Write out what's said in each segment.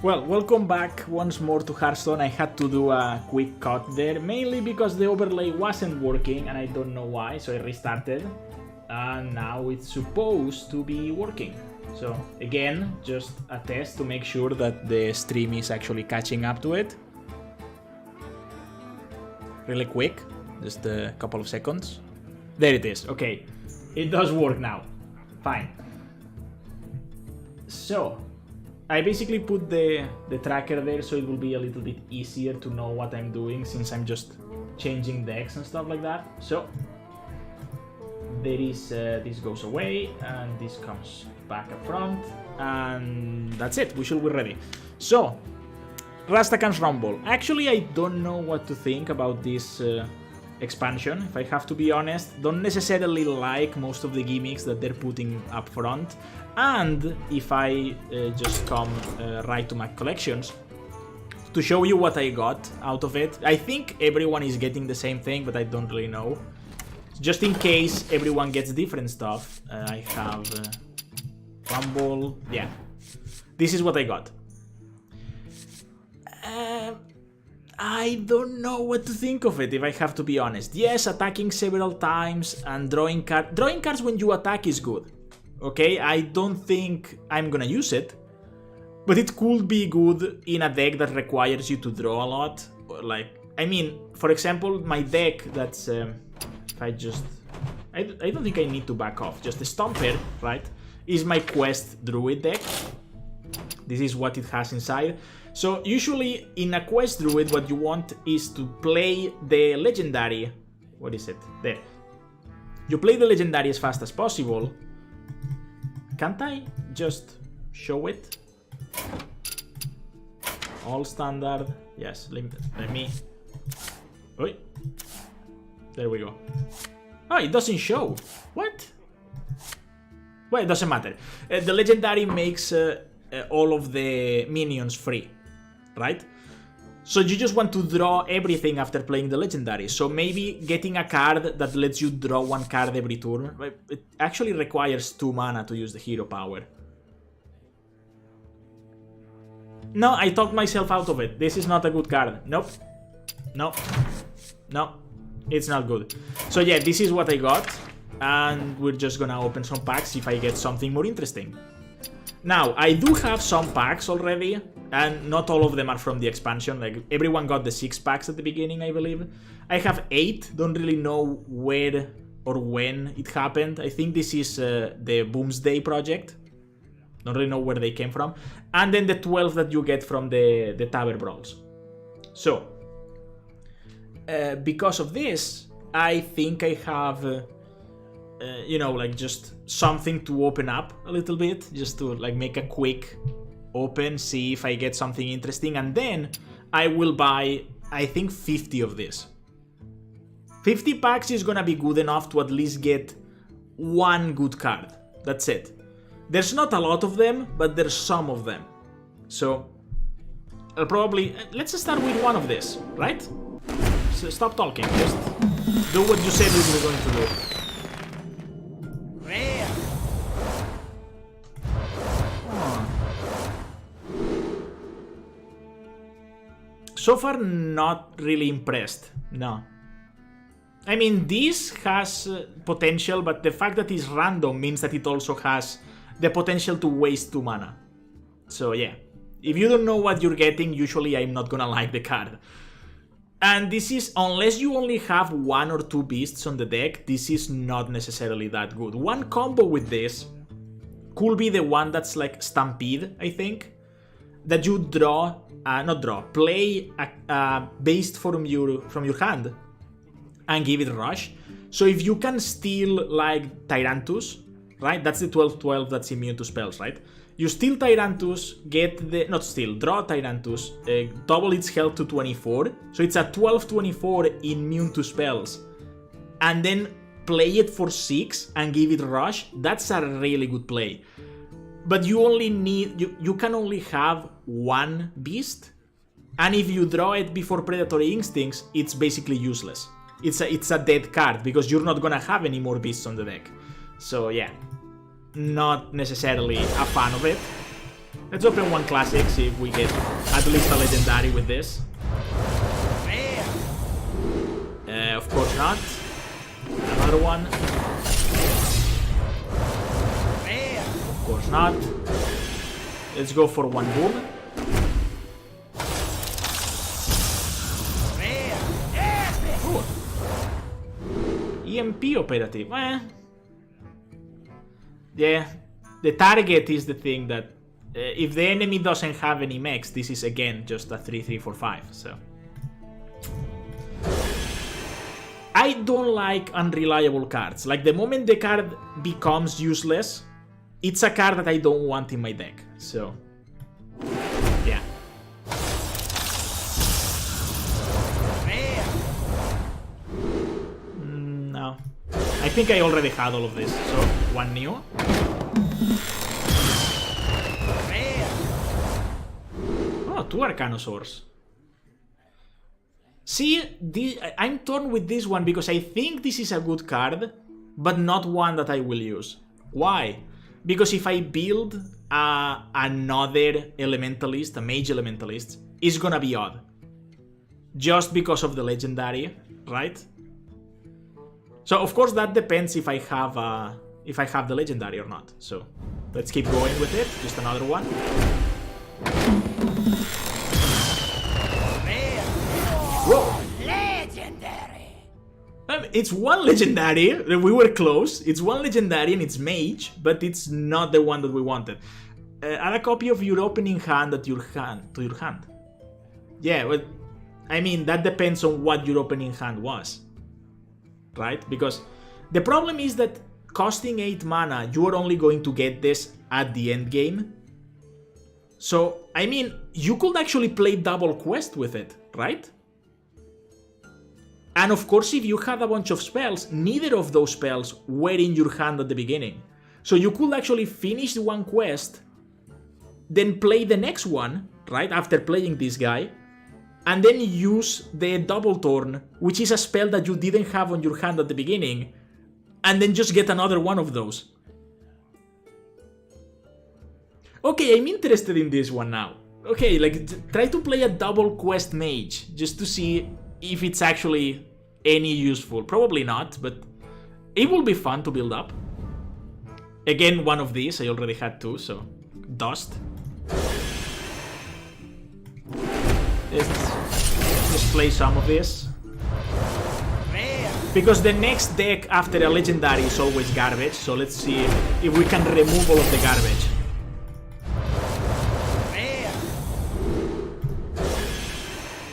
Well, welcome back once more to Hearthstone. I had to do a quick cut there, mainly because the overlay wasn't working and I don't know why, so I restarted. And now it's supposed to be working. So again, just a test to make sure that the stream is actually catching up to it. Really quick, just a couple of seconds. There it is, okay. It does work now, fine. So, I basically put the tracker there so it will be a little bit easier to know what I'm doing since I'm just changing decks and stuff like that. So, there is, this goes away and this comes back up front and that's it, we should be ready. So, Rastakhan's Rumble. Actually, I don't know what to think about this expansion, if I have to be honest. Don't necessarily like most of the gimmicks that they're putting up front. And if I just come right to my collections to show you what I got out of it. I think everyone is getting the same thing, but I don't really know. Just in case everyone gets different stuff, I have Rumble. Yeah, this is what I got. I don't know what to think of it, if I have to be honest. Yes, attacking several times and drawing cards. Drawing cards when you attack is good. Okay, I don't think I'm gonna use it, but it could be good in a deck that requires you to draw a lot. Like, I mean, for example, my deck that's, if I just, I don't think I need to back off, just a Stomper, right, is my Quest Druid deck. This is what it has inside. So usually in a Quest Druid, what you want is to play the Legendary, what is it, there. You play the Legendary as fast as possible. Can't I just show it? All standard. Yes, limited. Let me... Oi. There we go. Oh, it doesn't show. What? Well, it doesn't matter. The Legendary makes all of the minions free, right? So you just want to draw everything after playing the Legendary. So maybe getting a card that lets you draw one card every turn. It actually requires 2 mana to use the hero power. No, I talked myself out of it. This is not a good card. Nope. No. No. It's not good. So yeah, this is what I got. And we're just gonna open some packs if I get something more interesting. Now, I do have some packs already, and not all of them are from the expansion. Like, everyone got the 6 packs at the beginning, I believe. I have 8, don't really know where or when it happened. I think this is the Boomsday project. Don't really know where they came from. And then the 12 that you get from the Tower Brawls. So, because of this, I think I have... you know, like just something to open up a little bit, just to like make a quick open, see if I get something interesting, and then I will buy, I think, 50 of this. 50 packs is gonna be good enough to at least get one good card. That's it. There's not a lot of them, but there's some of them. So, I'll probably... Let's start with one of this, right? So stop talking, just do what you said we were going to do. So far, not really impressed, no. I mean, this has potential, but the fact that it's random means that it also has the potential to waste 2 mana. So yeah, if you don't know what you're getting, usually I'm not gonna like the card. And this is, unless you only have 1 or 2 beasts on the deck, this is not necessarily that good. One combo with this could be the one that's like Stampede, I think. That you draw, play a beast from your hand and give it Rush. So if you can steal like Tyrantus, right? That's the 12/12 that's immune to spells, right? You steal Tyrantus, get the... Not steal, draw Tyrantus, double its health to 24. So it's a 12/24 immune to spells. And then play it for 6 and give it Rush. That's a really good play. But you only need... You can only have 1 beast. And if you draw it before Predatory Instincts, it's basically useless. It's a dead card, because you're not gonna have any more beasts on the deck. So yeah, not necessarily a fan of it. Let's open one classic, see if we get at least a legendary with this. Of course not. Another one. Of course not. Let's go for one boom. EMP operative. Yeah, the target is the thing that if the enemy doesn't have any mechs, this is again just a 3-3-4-5. So I don't like unreliable cards. Like the moment the card becomes useless, it's a card that I don't want in my deck. So yeah. No. I think I already had all of this. So one new. Oh, 2 Arcanosaurs. See, I'm torn with this one because I think this is a good card, but not one that I will use. Why? Because if I build another Elementalist, a Mage Elementalist, it's gonna be odd. Just because of the Legendary, right? So of course that depends if I have the Legendary or not. So let's keep going with it. Just another one. Whoa. Legendary. It's one Legendary. We were close. It's one Legendary and it's Mage, but it's not the one that we wanted. Add a copy of your opening hand to your hand. Yeah, well, I mean that depends on what your opening hand was, right? Because the problem is that costing 8 mana, you are only going to get this at the end game. So I mean, you could actually play double quest with it, right? And of course, if you had a bunch of spells, neither of those spells were in your hand at the beginning. So you could actually finish the one quest, then play the next one, right, after playing this guy, and then use the Double Torn, which is a spell that you didn't have on your hand at the beginning, and then just get another one of those. Okay, I'm interested in this one now. Okay, like, try to play a double quest mage, just to see if it's actually any useful. Probably not, but it will be fun to build up. Again, one of these. I already had 2, so dust. Let's just play some of this. Because the next deck after a legendary is always garbage, so let's see if we can remove all of the garbage.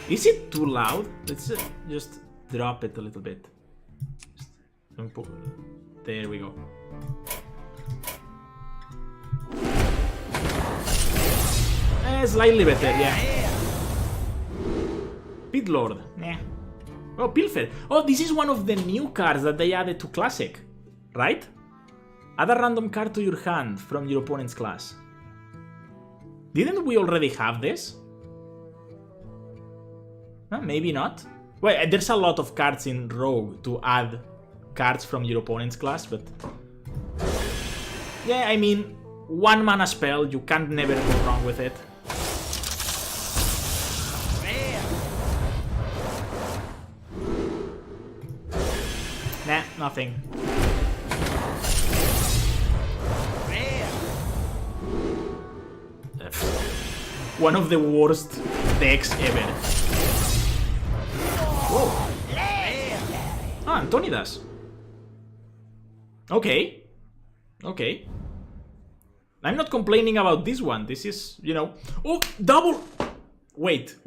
Is it too loud? Let's just drop it a little bit. There we go. Slightly better, yeah. Pit Lord, nah. Oh, Pilfer. Oh, this is one of the new cards that they added to Classic, right? Add a random card to your hand from your opponent's class. Didn't we already have this? Maybe not. Well, there's a lot of cards in Rogue to add cards from your opponent's class, but... yeah, I mean, 1 mana spell, you can't never go wrong with it. Nah, nothing. One of the worst decks ever. Whoa. Ah, Antonidas. Okay. Okay. I'm not complaining about this one. This is, you know... oh, double... Wait.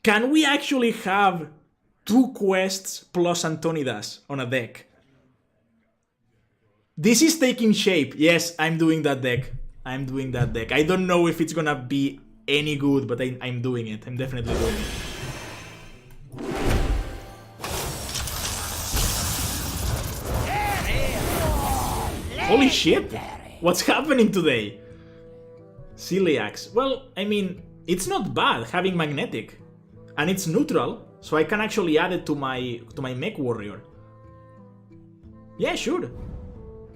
Can we actually have 2 quests plus Antonidas on a deck? This is taking shape. Yes, I'm doing that deck. I don't know if it's gonna be any good, but I'm doing it. I'm definitely doing it. Holy shit! What's happening today? Celiacs. Well, I mean, it's not bad having magnetic. And it's neutral, so I can actually add it to my mech warrior. Yeah, sure.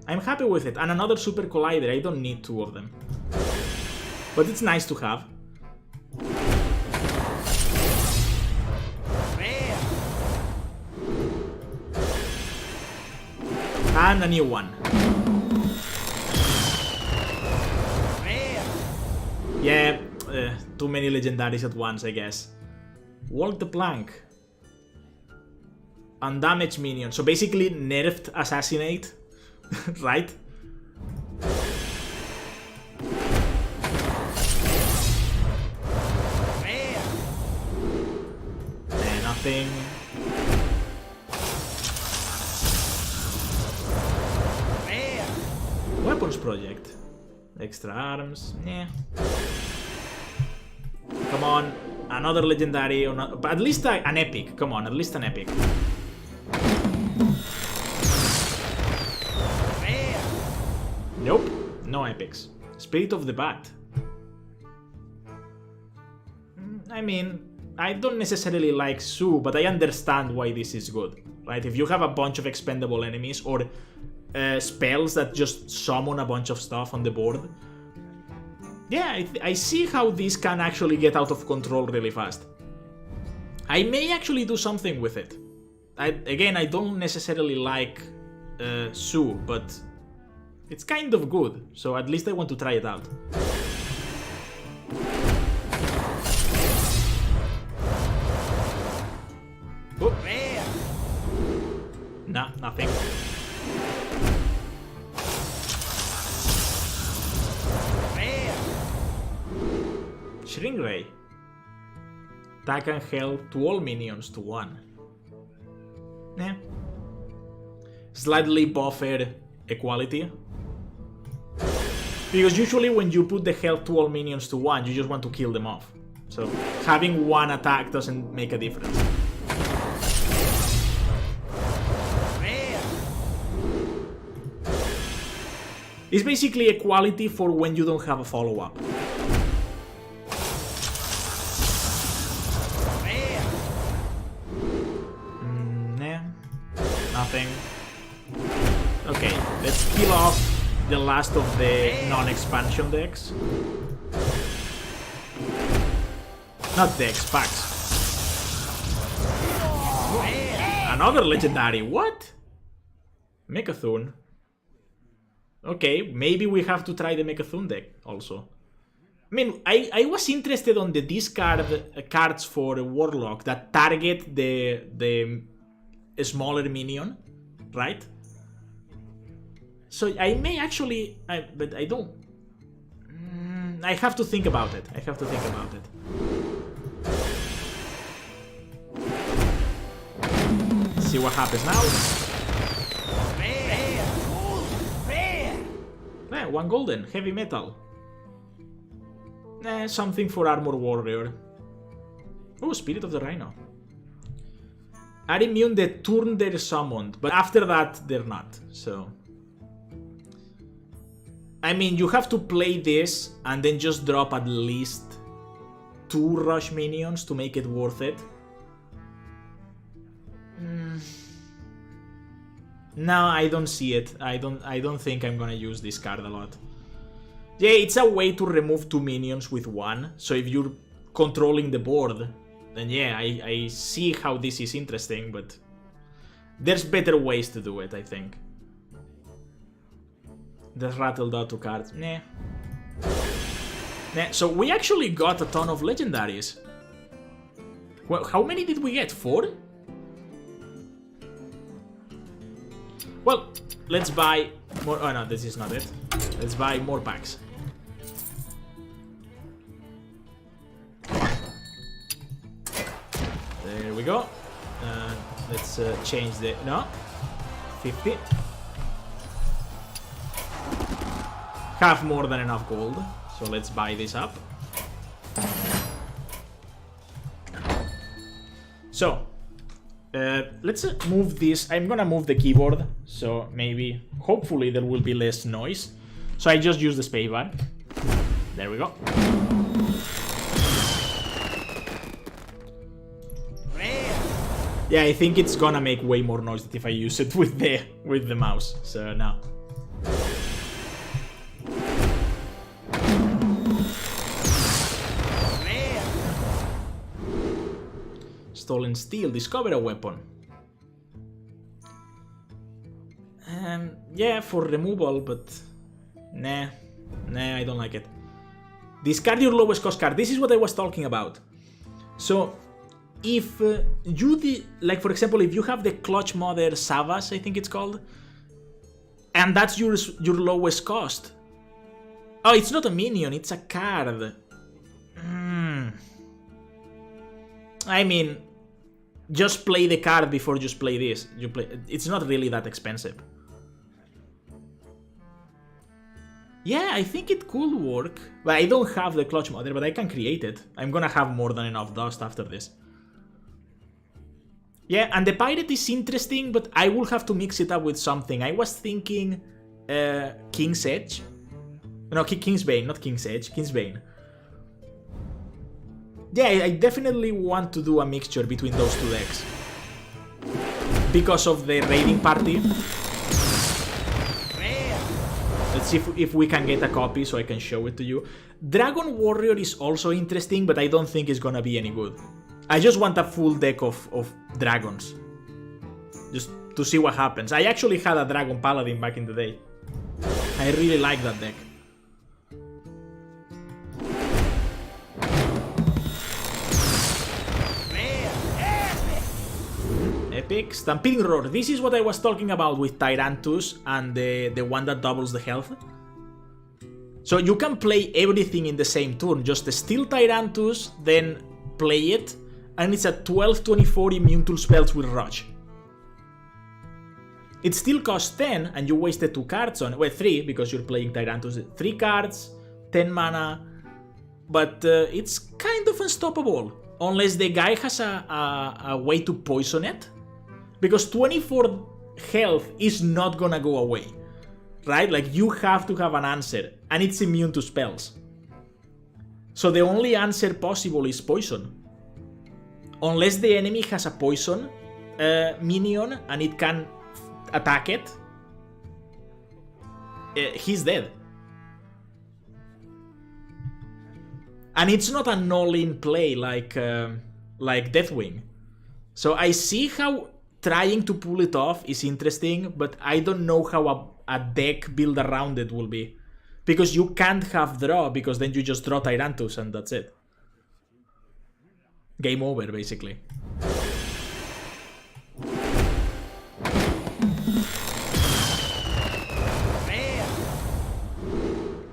I'm happy with it. And another Super Collider. I don't need 2 of them. But it's nice to have. And a new one. Yeah, too many legendaries at once, I guess. Walk the plank. Undamaged minion. So basically nerfed assassinate, right? Nothing. Weapons project. Extra arms. Yeah. Come on. Another legendary. Or not, but at least an epic. Come on, at least an epic. Nope. No epics. Spirit of the Bat. I mean, I don't necessarily like Sue, but I understand why this is good. Right? If you have a bunch of expendable enemies or spells that just summon a bunch of stuff on the board. Yeah, I see how this can actually get out of control really fast. I may actually do something with it. Again, I don't necessarily like Sue, but it's kind of good, so at least I want to try it out. Oh. Nah, nothing. Shrink Ray. Attack and health to all minions to 1. Yeah. Slightly buffer equality. Because usually when you put the health to all minions to 1, you just want to kill them off. So having one attack doesn't make a difference. It's basically equality for when you don't have a follow-up. Nothing. Okay, let's kill off the last of the non-expansion decks. Not decks, packs. Another legendary, what? Mechathune. Okay, maybe we have to try the Mechathune deck also. I mean, I was interested on the discard cards for Warlock that target the smaller minion, right? So I may actually, but I don't. I have to think about it. See what happens now. Yeah, 1 golden, heavy metal. Something for Armor Warrior. Oh, Spirit of the Rhino. Are immune the turn they're summoned, but after that they're not, so... I mean, you have to play this and then just drop at least 2 rush minions to make it worth it. No, I don't see it. I don't think I'm gonna use this card a lot. Yeah, it's a way to remove 2 minions with 1, so if you're controlling the board, then yeah, I see how this is interesting, but there's better ways to do it, I think. There's rattled out 2 cards. Nah. So we actually got a ton of legendaries. Well, how many did we get? 4? Well, let's buy more. Oh no, this is not it. Let's buy more packs. There we go. Let's change the... No. 50. Have more than enough gold. So let's buy this up. So, let's move this. I'm gonna move the keyboard. So maybe, hopefully there will be less noise. So I just use the spacebar. There we go. Yeah, I think it's gonna make way more noise than if I use it with the mouse. So now. Stolen Steel. Discover a weapon. Yeah, for removal, but... Nah, I don't like it. Discard your lowest cost card. This is what I was talking about. So, if like for example, if you have the Clutch Mother Savas, I think it's called, and that's your lowest cost. Oh, it's not a minion, it's a card. I mean, just play the card before just play this. It's not really that expensive. Yeah, I think it could work. But I don't have the Clutch Mother, but I can create it. I'm gonna have more than enough dust after this. Yeah, and the Pirate is interesting, but I will have to mix it up with something. I was thinking King's Edge. No, Kingsbane, not King's Edge, Kingsbane. Yeah, I definitely want to do a mixture between those two decks. Because of the raiding party. Let's see if we can get a copy so I can show it to you. Dragon Warrior is also interesting, but I don't think it's gonna be any good. I just want a full deck of dragons. Just to see what happens. I actually had a Dragon Paladin back in the day. I really like that deck. Epic. Stampeding Roar. This is what I was talking about with Tyrantus and the one that doubles the health. So you can play everything in the same turn. Just steal Tyrantus, then play it, and it's a 12-24 immune to spells with Rush. It still costs 10, and you wasted 2 cards on it. Well, 3, because you're playing Tyrantus. 3 cards, 10 mana, but it's kind of unstoppable. Unless the guy has a way to poison it. Because 24 health is not gonna go away. Right? Like, you have to have an answer. And it's immune to spells. So the only answer possible is poison. Unless the enemy has a poison minion and it can attack it, he's dead. And it's not an all-in play like Deathwing. So I see how trying to pull it off is interesting, but I don't know how a deck build around it will be. Because you can't have draw, because then you just draw Tyrantus and that's it. Game over, basically.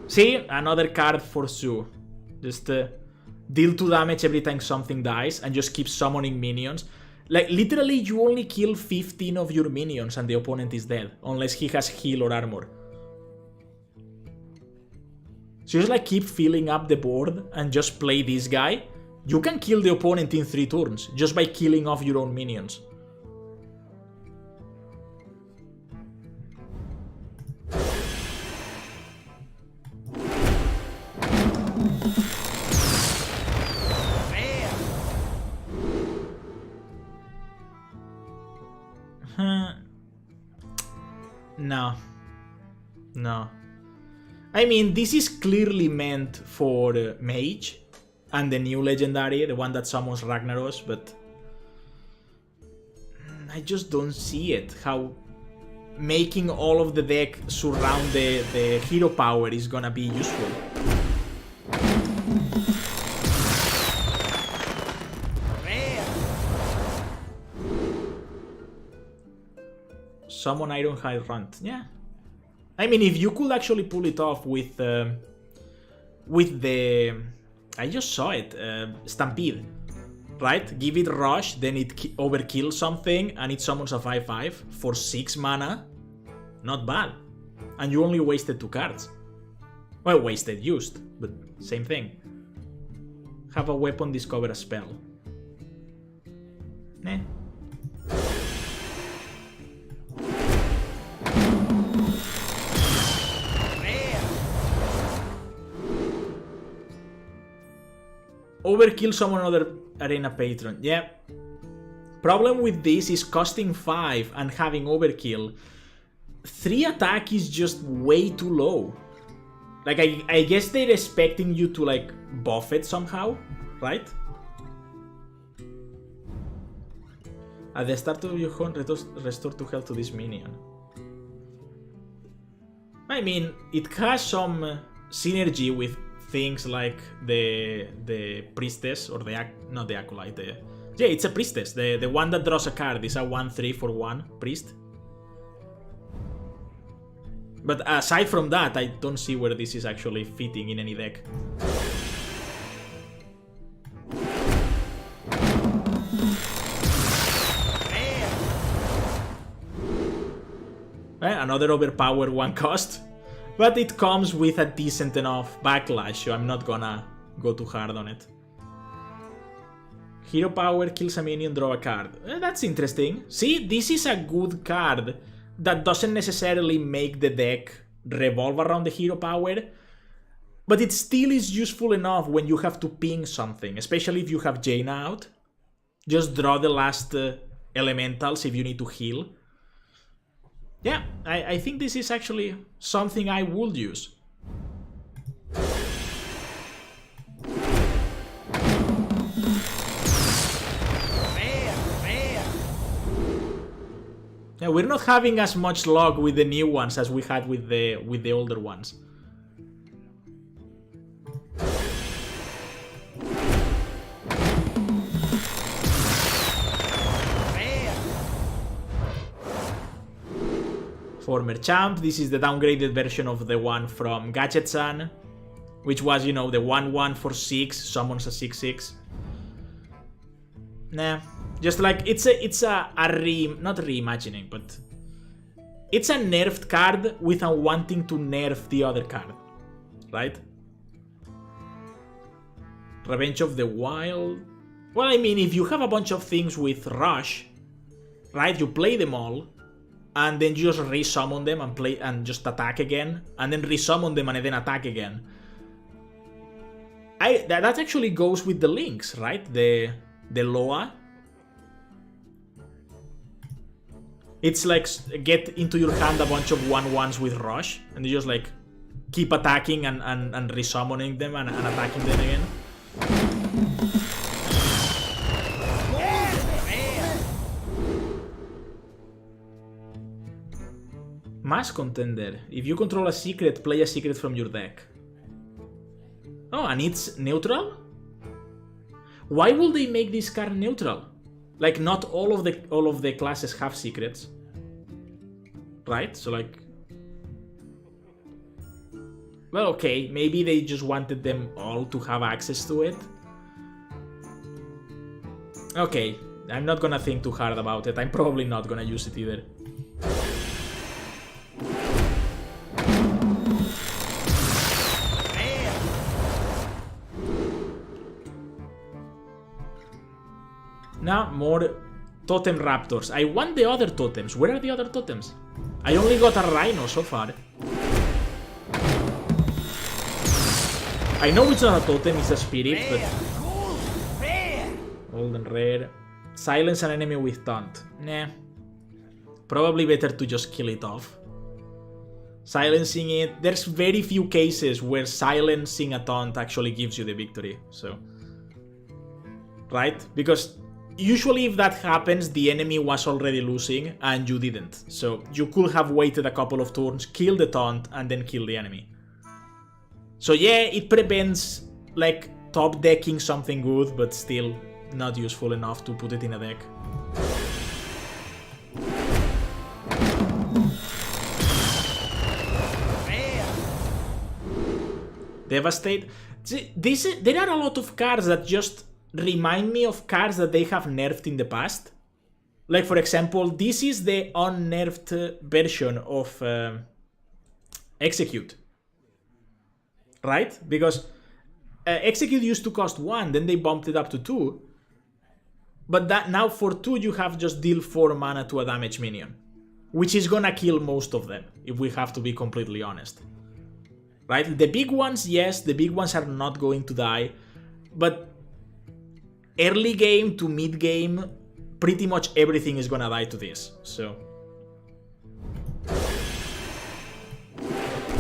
See? Another card for Sue. Just deal 2 damage every time something dies and just keep summoning minions. Like, literally, you only kill 15 of your minions and the opponent is dead. Unless he has heal or armor. So just like keep filling up the board and just play this guy. You can kill the opponent in 3 turns just by killing off your own minions. No. I mean, this is clearly meant for Mage and the new legendary, the one that summons Ragnaros, but I just don't see it. How making all of the deck surround the hero power is gonna be useful. Summon Ironhide Runt, yeah. I mean, if you could actually pull it off with the... I just saw it, Stampede, right? Give it Rush, then it overkills something, and it summons a 5/5 for 6 mana. Not bad. And you only wasted 2 cards. Well, wasted, used, but same thing. Have a weapon, discover a spell. Nah. Overkill summon another arena patron. Yeah. Problem with this is costing 5 and having overkill. 3 attack is just way too low. Like, I guess they're expecting you to, like, buff it somehow, right? At the start of your hunt, restore 2 health to this minion. I mean, it has some synergy with things like the priestess or not the acolyte. Yeah, it's a priestess. The one that draws a card is a 1/3 for 1 priest. But aside from that, I don't see where this is actually fitting in any deck. Another overpowered 1 cost. But it comes with a decent enough backlash, so I'm not gonna go too hard on it. Hero power kills a minion, draw a card. That's interesting. See, this is a good card that doesn't necessarily make the deck revolve around the hero power, but it still is useful enough when you have to ping something, especially if you have Jaina out. Just draw the last elementals if you need to heal. Yeah, I think this is actually something I would use. Yeah, we're not having as much luck with the new ones as we had with the older ones. Former champ, this is the downgraded version of the one from Gadget-san, which was, you know, the 1/1 for 6, summons a 6/6. Nah, just like it's a not reimagining, but it's a nerfed card without wanting to nerf the other card, right? Revenge of the Wild. Well, I mean, if you have a bunch of things with Rush, right? You play them all, and then you just resummon them and play and just attack again, and then resummon them and then attack again. That actually goes with the links, right? The Loa. It's like get into your hand a bunch of 1/1s with Rush, and you just like keep attacking and resummoning them and attacking them again. Mass Contender. If you control a secret, play a secret from your deck. Oh, and it's neutral? Why will they make this card neutral? Like, not all of the classes have secrets, right? So like, well, okay, maybe they just wanted them all to have access to it. Okay, I'm not gonna think too hard about it. I'm probably not gonna use it either. Now, more Totem Raptors. I want the other totems. Where are the other totems? I only got a Rhino so far. I know it's not a totem, it's a spirit, but... Old and rare. Silence an enemy with taunt. Nah. Probably better to just kill it off. Silencing it... There's very few cases where silencing a taunt actually gives you the victory, so... Right? Because... usually if that happens, the enemy was already losing and you didn't. So you could have waited a couple of turns, kill the taunt, and then kill the enemy. So yeah, it prevents like top decking something good, but still not useful enough to put it in a deck. Devastate. There are a lot of cards that just remind me of cards that they have nerfed in the past. Like, for example, this is the unnerfed version of Execute. Right? Because Execute used to cost 1, then they bumped it up to 2. But that now for 2 you have just deal 4 mana to a damage minion. Which is gonna kill most of them, if we have to be completely honest. Right? The big ones, yes, the big ones are not going to die. But early game to mid game, pretty much everything is gonna die to this, so...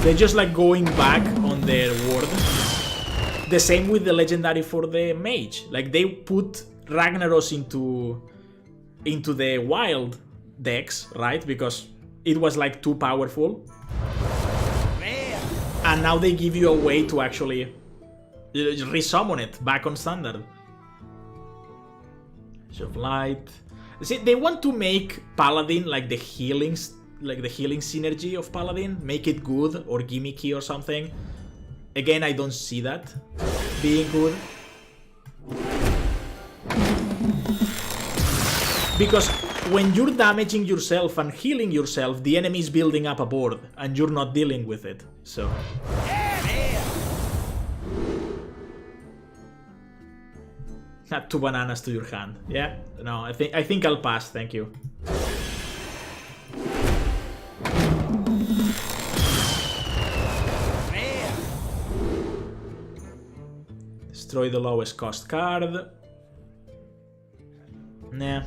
They're just like going back on their word. The same with the legendary for the mage. Like, they put Ragnaros into the wild decks, right? Because it was like too powerful. And now they give you a way to actually resummon it back on standard. Age of Light. See, they want to make Paladin like the healing synergy of Paladin, make it good or gimmicky or something. Again, I don't see that being good. Because when you're damaging yourself and healing yourself, the enemy is building up a board and you're not dealing with it. So add 2 bananas to your hand. Yeah? No, I think I'll pass, thank you. Destroy the lowest cost card. Nah.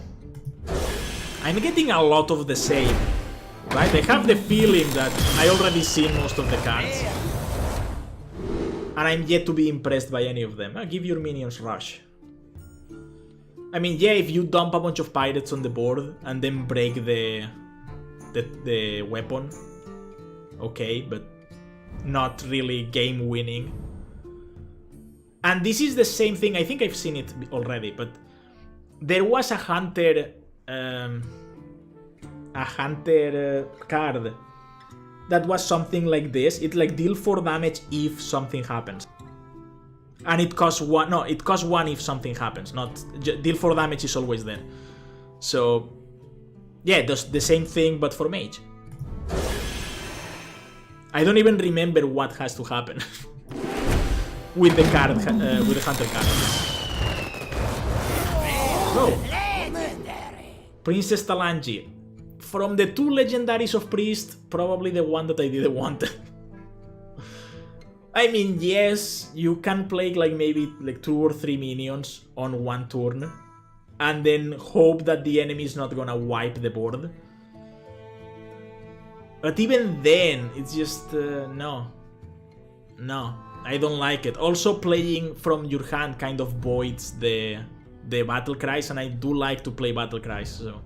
I'm getting a lot of the same. Right? I have the feeling that I already seen most of the cards. And I'm yet to be impressed by any of them. Give your minions rush. I mean, yeah, if you dump a bunch of pirates on the board and then break the weapon, okay, but not really game winning. And this is the same thing, I think I've seen it already, but there was a hunter card that was something like this. It like deal 4 damage if something happens. And it costs 1, no, it costs 1 if something happens, not, deal 4 damage is always there. So, yeah, the same thing, but for mage. I don't even remember what has to happen with the card, with the hunter card. Oh. Princess Talanji. From the 2 legendaries of Priest, probably the one that I didn't want. I mean, yes, you can play like maybe like 2 or 3 minions on 1 turn and then hope that the enemy is not gonna wipe the board. But even then, it's just, no, I don't like it. Also, playing from your hand kind of voids the battle cries, and I do like to play battle cries, so...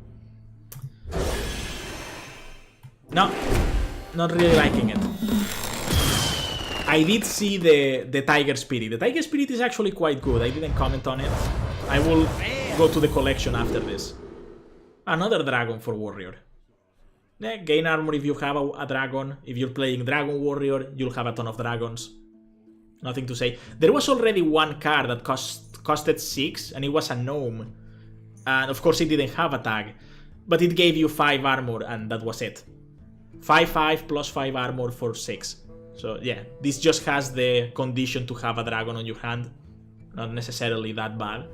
No, not really liking it. I did see the Tiger Spirit. The Tiger Spirit is actually quite good. I didn't comment on it. I will go to the collection after this. Another dragon for warrior. Yeah, gain armor if you have a dragon. If you're playing Dragon Warrior, you'll have a ton of dragons. Nothing to say. There was already one card that costed 6, and it was a gnome. And of course it didn't have a tag. But it gave you 5 armor, and that was it. 5/5 plus 5 armor for 6. So yeah, this just has the condition to have a dragon on your hand. Not necessarily that bad.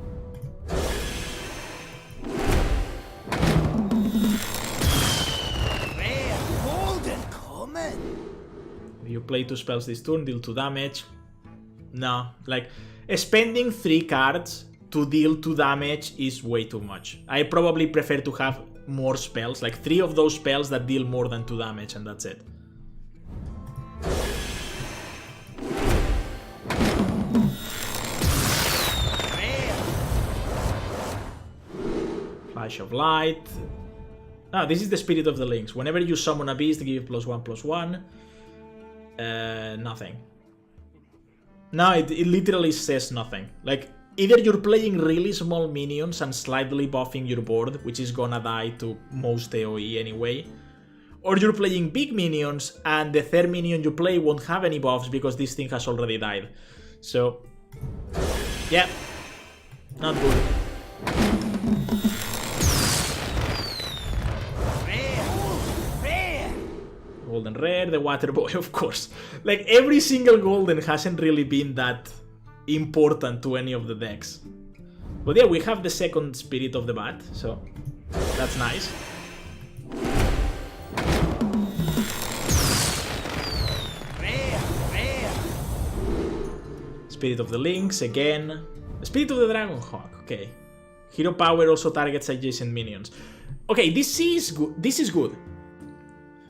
If you play 2 spells this turn, deal 2 damage. No, like, spending 3 cards to deal 2 damage is way too much. I probably prefer to have more spells, like 3 of those spells that deal more than 2 damage, and that's it. Flash of Light. Ah, this is the Spirit of the Lynx. Whenever you summon a beast, give +1/+1. Nothing. No, it literally says nothing. Like, either you're playing really small minions and slightly buffing your board, which is gonna die to most AoE anyway, or you're playing big minions and the 3rd minion you play won't have any buffs because this thing has already died. So, yeah, not good. Golden Rare, the Water Boy, of course. Like, every single golden hasn't really been that important to any of the decks. But yeah, we have the 2nd Spirit of the Bat, so that's nice. Spirit of the Lynx, again. Spirit of the Dragon Hawk, okay. Hero Power also targets adjacent minions. Okay, this is good. This is good.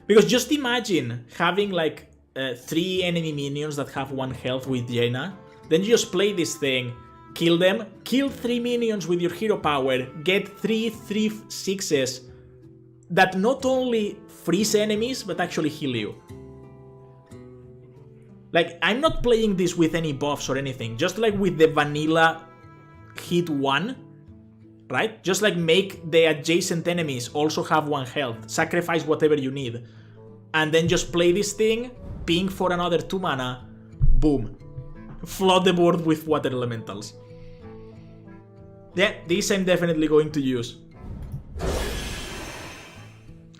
Because just imagine having like 3 enemy minions that have 1 health with Jaina. Then you just play this thing, kill them, kill 3 minions with your hero power, get 3 6s that not only freeze enemies, but actually heal you. Like, I'm not playing this with any buffs or anything, just like with the vanilla hit 1, right? Just like make the adjacent enemies also have 1 health, sacrifice whatever you need, and then just play this thing, ping for another 2 mana, boom. Flood the board with water elementals. Yeah, this I'm definitely going to use.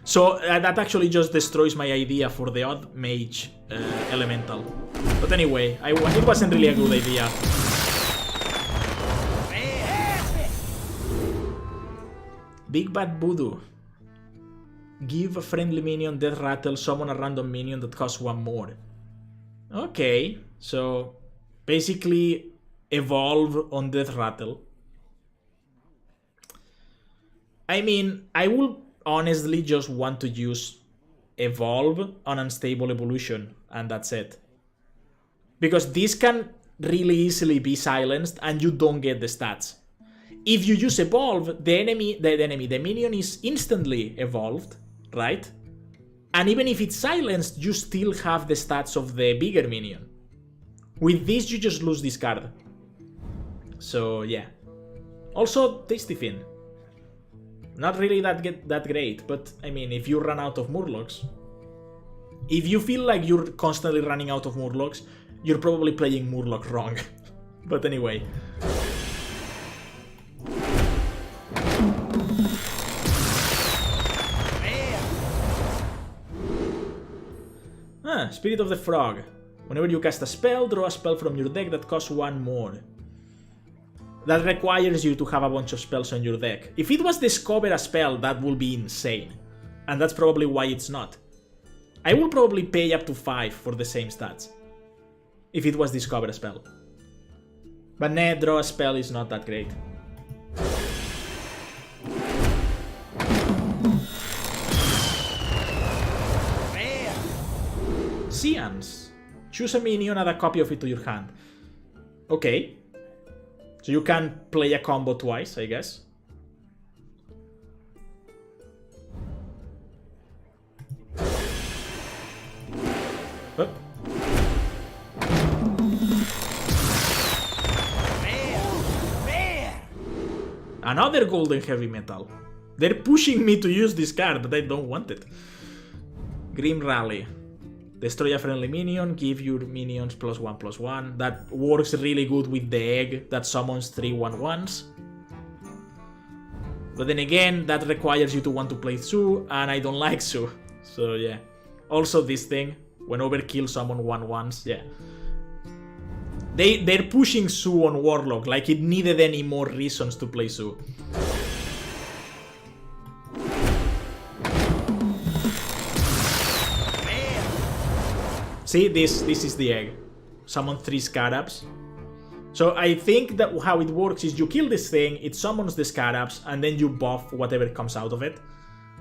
So that actually just destroys my idea for the odd mage elemental. But anyway, it wasn't really a good idea. Big Bad Voodoo. Give a friendly minion Death Rattle, summon a random minion that costs 1 more. Okay, so basically evolve on Death Rattle. I mean, I will honestly just want to use evolve on Unstable Evolution, and that's it. Because this can really easily be silenced and you don't get the stats. If you use evolve, the minion is instantly evolved, right? And even if it's silenced, you still have the stats of the bigger minion. With this, you just lose this card. So yeah. Also, Tasty Fin. Not really that great, but I mean, if you run out of Murlocs, if you feel like you're constantly running out of Murlocs, you're probably playing Murloc wrong. But anyway. Spirit of the Frog. Whenever you cast a spell, draw a spell from your deck that costs 1 more. That requires you to have a bunch of spells on your deck. If it was Discover a spell, that would be insane. And that's probably why it's not. I will probably pay up to 5 for the same stats. If it was Discover a spell. But nah, draw a spell is not that great. Seance. Choose a minion, add a copy of it to your hand. Okay. So you can play a combo twice, I guess. Oh. Another golden heavy metal. They're pushing me to use this card, but I don't want it. Grim Rally. Destroy a friendly minion, give your minions +1/+1. That works really good with the egg that summons 3 1/1s. But then again, that requires you to want to play Su, and I don't like Su. So yeah. Also this thing, when overkill summon 1/1s, yeah. They're pushing Su on Warlock, like it needed any more reasons to play Su. See, this is the egg. Summon 3 Scarabs. So I think that how it works is you kill this thing, it summons the Scarabs, and then you buff whatever comes out of it.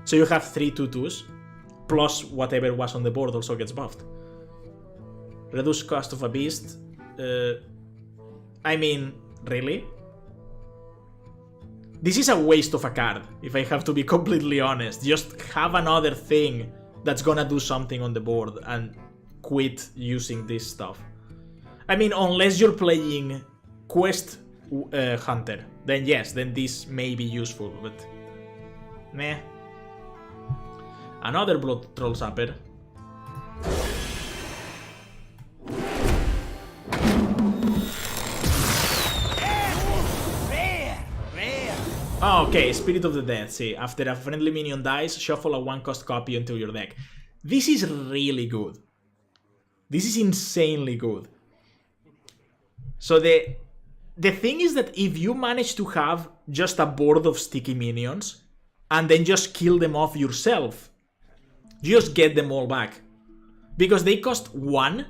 So you have 3 2/2s, plus whatever was on the board also gets buffed. Reduce cost of a beast. I mean, really? This is a waste of a card, if I have to be completely honest. Just have another thing that's gonna do something on the board and quit using this stuff. I mean, unless you're playing Quest Hunter, then yes, then this may be useful, but meh. Another Blood Troll Zapper. Oh, okay, Spirit of the Dead, see. After a friendly minion dies, shuffle a 1-cost copy into your deck. This is really good. This is insanely good. So the thing is that if you manage to have just a board of sticky minions and then just kill them off yourself, you just get them all back. Because they cost 1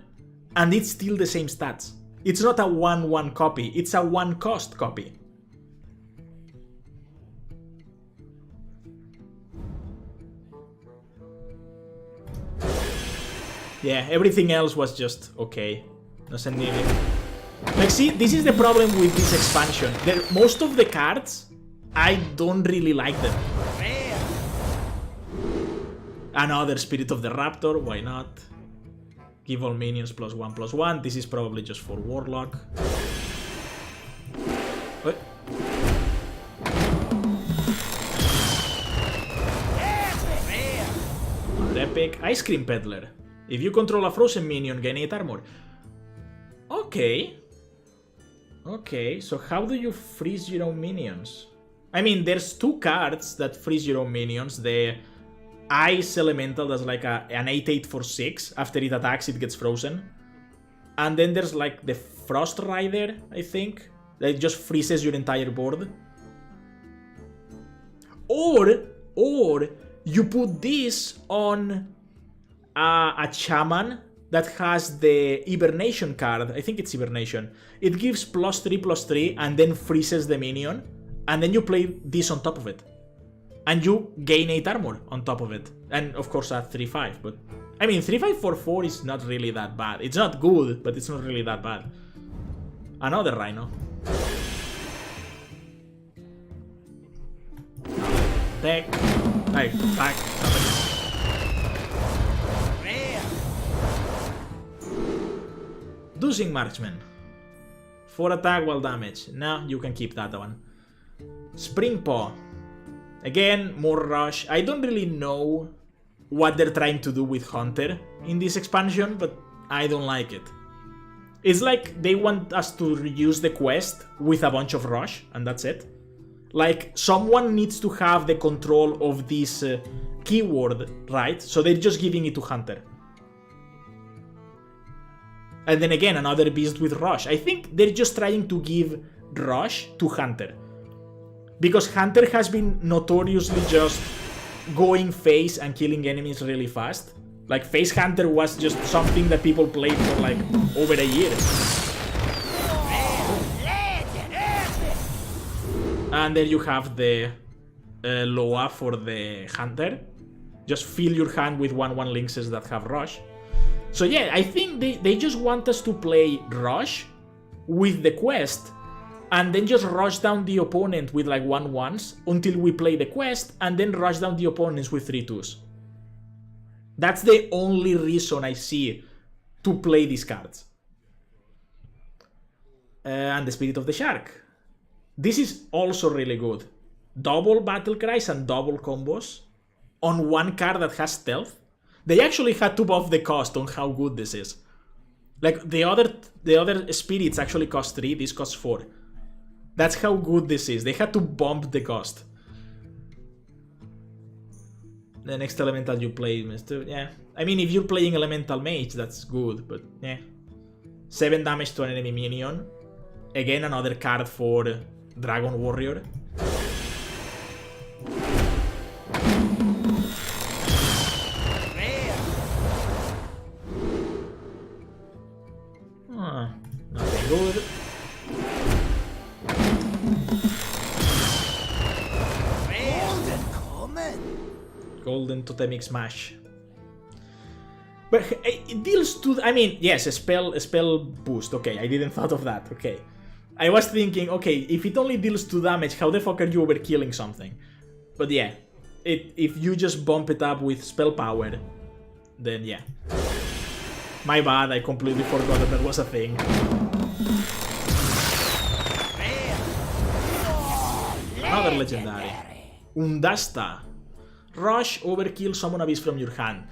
and it's still the same stats. It's not a 1/1 copy, it's a 1-cost copy. Yeah, everything else was just okay. Doesn't need it. Like, see, this is the problem with this expansion. Most of the cards, I don't really like them. Another Spirit of the Raptor, why not? Give all minions +1/+1. This is probably just for Warlock. What? Epic. Ice Cream Peddler. If you control a frozen minion, gain 8 armor. Okay. Okay, so how do you freeze your own minions? I mean, there's 2 cards that freeze your own minions. The Ice Elemental, that's like an 8/8 for 6. After it attacks, it gets frozen. And then there's like the Frost Rider, I think, that just freezes your entire board. Or you put this on a Shaman that has the Hibernation card. I think it's Hibernation. It gives +3/+3 and then freezes the minion. And then you play this on top of it. And you gain 8 armor on top of it. And of course at 3/5, but... I mean, 3/5 for 4 is not really that bad. It's not good, but it's not really that bad. Another Rhino. Deck. Back. Dosing Marksman. 4 attack, while damage. Now you can keep that one. Spring Paw. Again, more rush. I don't really know what they're trying to do with Hunter in this expansion, but I don't like it. It's like they want us to reuse the quest with a bunch of rush, and that's it. Like, someone needs to have the control of this keyword, right? So they're just giving it to Hunter. And then again, another beast with rush. I think they're just trying to give rush to Hunter. Because Hunter has been notoriously just going face and killing enemies really fast. Like, Face Hunter was just something that people played for like over a year. And then you have the Loa for the Hunter. Just fill your hand with 1/1 lynxes that have rush. So yeah, I think they just want us to play rush with the quest and then just rush down the opponent with like 1/1s until we play the quest and then rush down the opponents with 3/2s. That's the only reason I see to play these cards. And the Spirit of the Shark. This is also really good. Double battle cries and double combos on one card that has stealth. They actually had to buff the cost on how good this is. Like, the other spirits actually cost 3, this costs 4. That's how good this is. They had to bump the cost. The next elemental you play, Mr. Yeah. I mean, if you're playing elemental mage, that's good, but yeah. 7 damage to an enemy minion. Again, another card for Dragon Warrior. Nothing good. Golden Totemic Smash. But it deals to... I mean, yes, a spell boost. Okay, I didn't thought of that. Okay. I was thinking, okay, if it only deals 2 damage, how the fuck are you overkilling something? But yeah, if you just bump it up with spell power, then yeah. My bad, I completely forgot that was a thing. Another legendary. Undasta. Rush, overkill, summon a beast from your hand.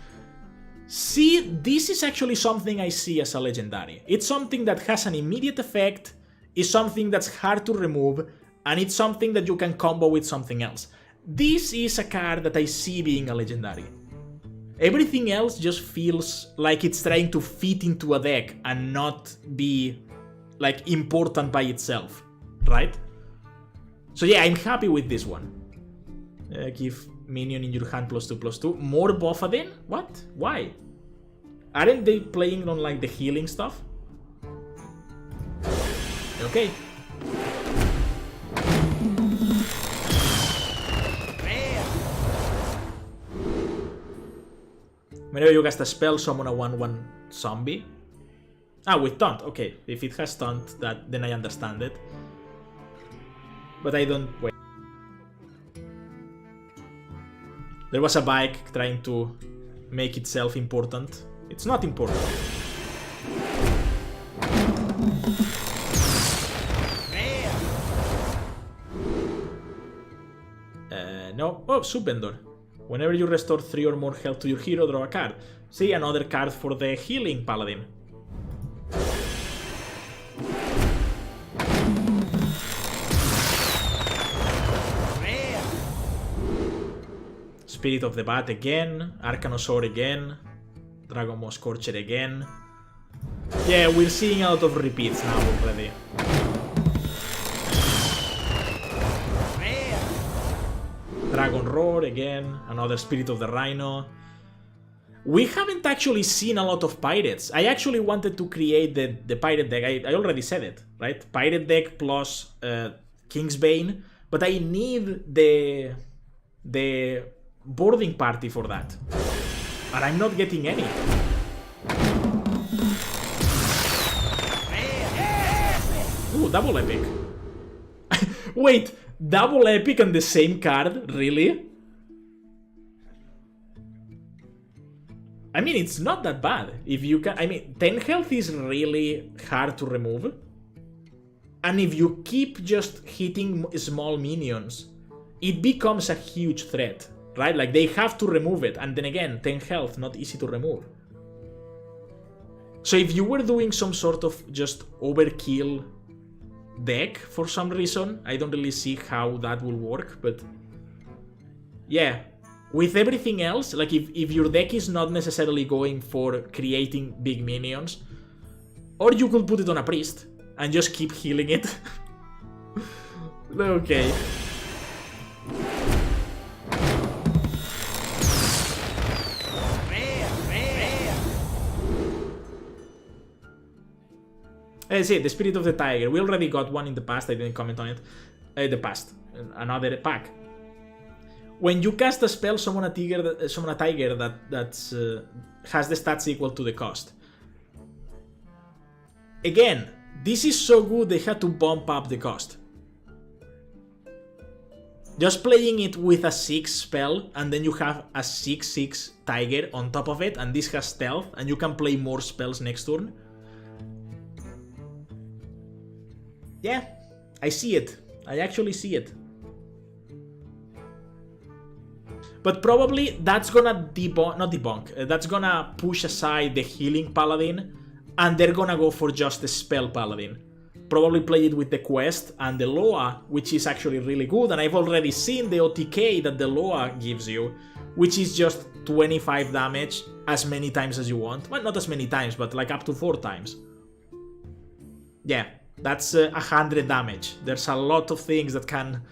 See, this is actually something I see as a legendary. It's something that has an immediate effect, is something that's hard to remove, and it's something that you can combo with something else. This is a card that I see being a legendary. Everything else just feels like it's trying to fit into a deck and not be, like, important by itself, right? So yeah, I'm happy with this one. Give minion in your hand +2/+2. More Buffadin? What? Why? Aren't they playing on, like, the healing stuff? Okay. Whenever you cast a spell, summon a 1/1 zombie. Ah, with taunt. Okay, if it has taunt, then I understand it. But I don't... Wait. There was a bike trying to make itself important. It's not important. No. Oh, Subvendor. Whenever you restore 3 or more health to your hero, draw a card. See, another card for the healing paladin. Spirit of the Bat again, Arcanosaur again, Dragon Maw Scorcher again. Yeah, we're seeing a lot of repeats now already. Dragon Roar again, another Spirit of the Rhino. We haven't actually seen a lot of pirates. I actually wanted to create the pirate deck. I already said it, right? Pirate deck plus Kingsbane, but I need the boarding party for that. And I'm not getting any. Ooh, double epic. Wait, double epic on the same card? Really? I mean, it's not that bad. If you can, I mean, 10 health is really hard to remove. And if you keep just hitting small minions, it becomes a huge threat, right? Like, they have to remove it. And then again, 10 health, not easy to remove. So if you were doing some sort of just overkill deck for some reason, I don't really see how that will work, but yeah. With everything else, like if your deck is not necessarily going for creating big minions, or you could put it on a priest and just keep healing it. Okay. See, the Spirit of the Tiger. We already got one in the past, I didn't comment on it. The past. Another pack. When you cast a spell, summon a tiger that has the stats equal to the cost. Again, this is so good they had to bump up the cost. Just playing it with a 6 spell, and then you have a 6/6 tiger on top of it, and this has stealth, and you can play more spells next turn. Yeah, I see it. I actually see it. But probably that's gonna that's gonna push aside the healing paladin, and they're gonna go for just the spell paladin. Probably play it with the quest and the Loa, which is actually really good, and I've already seen the OTK that the Loa gives you, which is just 25 damage as many times as you want. Well, not as many times, but like up to 4 times. Yeah, that's 100 damage. There's a lot of things that can...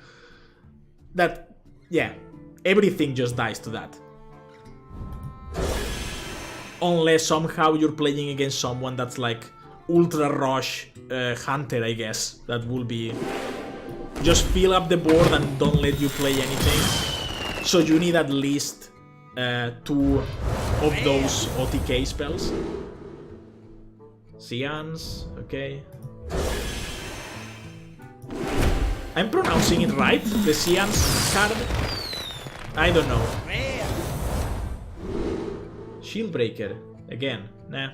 yeah. Everything just dies to that. Unless somehow you're playing against someone that's like Ultra Rush Hunter, I guess. That will be... Just fill up the board and don't let you play anything. So you need at least 2 of those OTK spells. Cians, okay. I'm pronouncing it right? The Cians card? I don't know. Shieldbreaker. Again. Nah.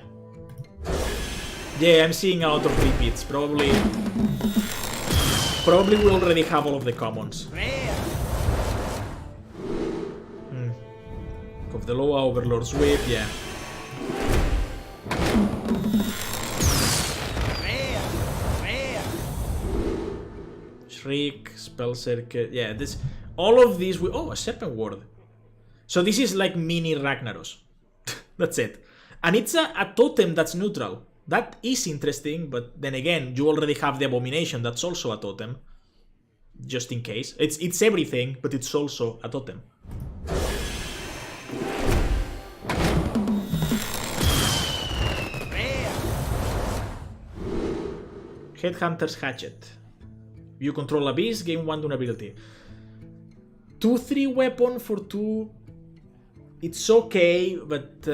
Yeah, I'm seeing a lot of repeats. Probably we already have all of the commons. Of the Loa, Overlord's Whip, yeah. Shriek, Spell Circuit, yeah, this... All of these... Oh, a Serpent Ward. So this is like mini Ragnaros. That's it. And it's a totem that's neutral. That is interesting, but then again, you already have the Abomination that's also a totem. Just in case. It's everything, but it's also a totem. Headhunter's Hatchet. You control a beast, gain 1 durability. 2/3 weapon for 2. It's okay, but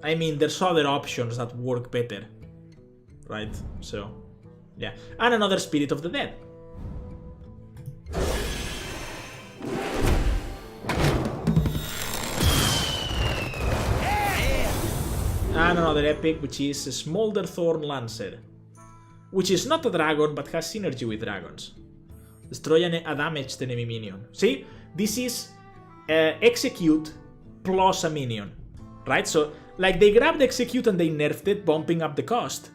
I mean, there's other options that work better, right? So, yeah. And another Spirit of the Dead. And another epic, which is a Smolder Thorn Lancer, which is not a dragon, but has synergy with dragons. Destroy a damaged enemy minion. See? This is execute plus a minion, right? So, like, they grabbed execute and they nerfed it, bumping up the cost.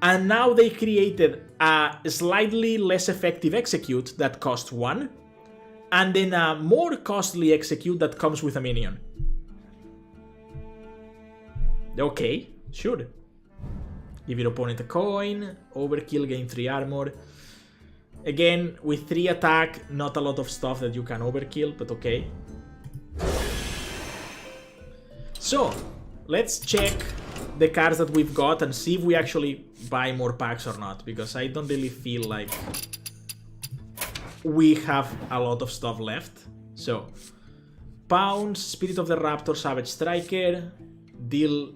And now they created a slightly less effective execute that costs 1, and then a more costly execute that comes with a minion. Okay, sure. Give your opponent a coin, overkill, gain 3 armor. Again, with 3 attack, not a lot of stuff that you can overkill, but okay. So, let's check the cards that we've got and see if we actually buy more packs or not, because I don't really feel like we have a lot of stuff left. So, Pounce, Spirit of the Raptor, Savage Striker, deal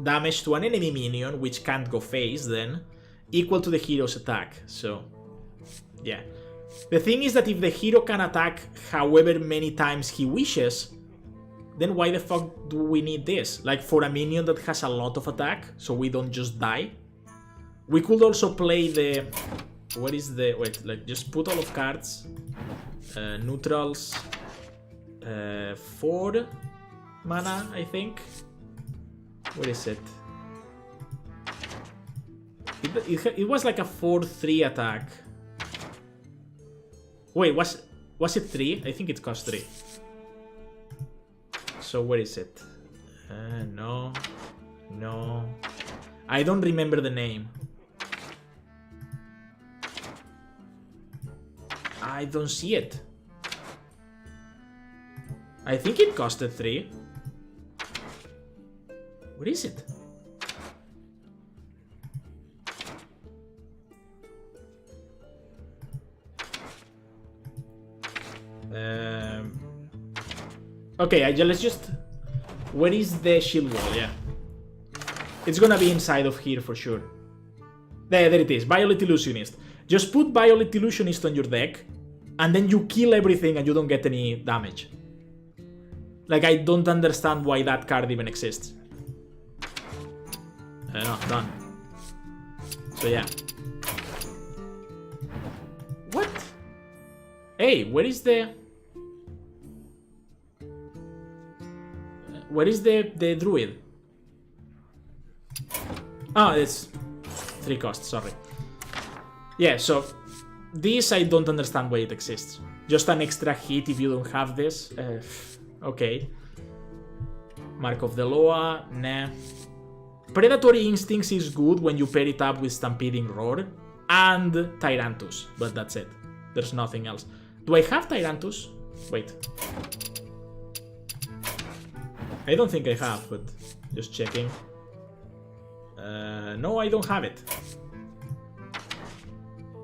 damage to an enemy minion, which can't go phase then, equal to the hero's attack. So, yeah. The thing is that if the hero can attack however many times he wishes, then why the fuck do we need this? Like, for a minion that has a lot of attack, so we don't just die? We could also play the... What is the... Wait, like, just put all of cards. Neutrals. 4 mana, I think. Where is it? It was like a 4-3 attack. Wait, was it 3? I think it cost 3. So where is it? No. I don't remember the name. I don't see it. I think it costed 3. Where is it? Okay, let's just... Where is the shield wall? Yeah. It's gonna be inside of here for sure. There it is. Violet Illusionist. Just put Violet Illusionist on your deck, and then you kill everything and you don't get any damage. Like, I don't understand why that card even exists. No, done. So yeah. What? Hey, where is the... Where is the druid? Oh, it's 3 costs, sorry. Yeah, so this I don't understand why it exists. Just an extra hit if you don't have this. Okay. Mark of the Loa, nah. Predatory Instincts is good when you pair it up with Stampeding Roar and Tyrantus, but that's it. There's nothing else. Do I have Tyrantus? Wait. I don't think I have, but just checking. No, I don't have it.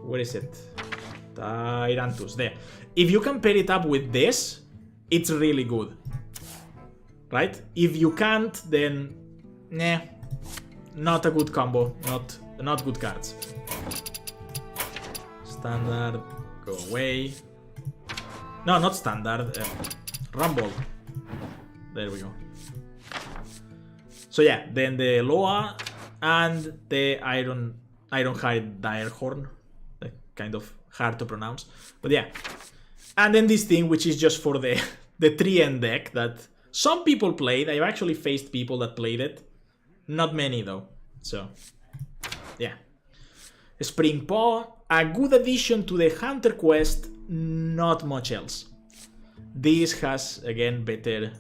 Where is it? Tyrantus, there. If you can pair it up with this, it's really good. Right? If you can't, then... Nah. Not a good combo. Not good cards. Standard. Go away. No, not standard. Rumble. There we go. So yeah, then the Loa and the Ironhide Direhorn. Kind of hard to pronounce. But yeah. And then this thing, which is just for the 3-end deck that some people played. I've actually faced people that played it. Not many though. So, yeah. Spring Paw, a good addition to the Hunter quest, not much else. This has, again, better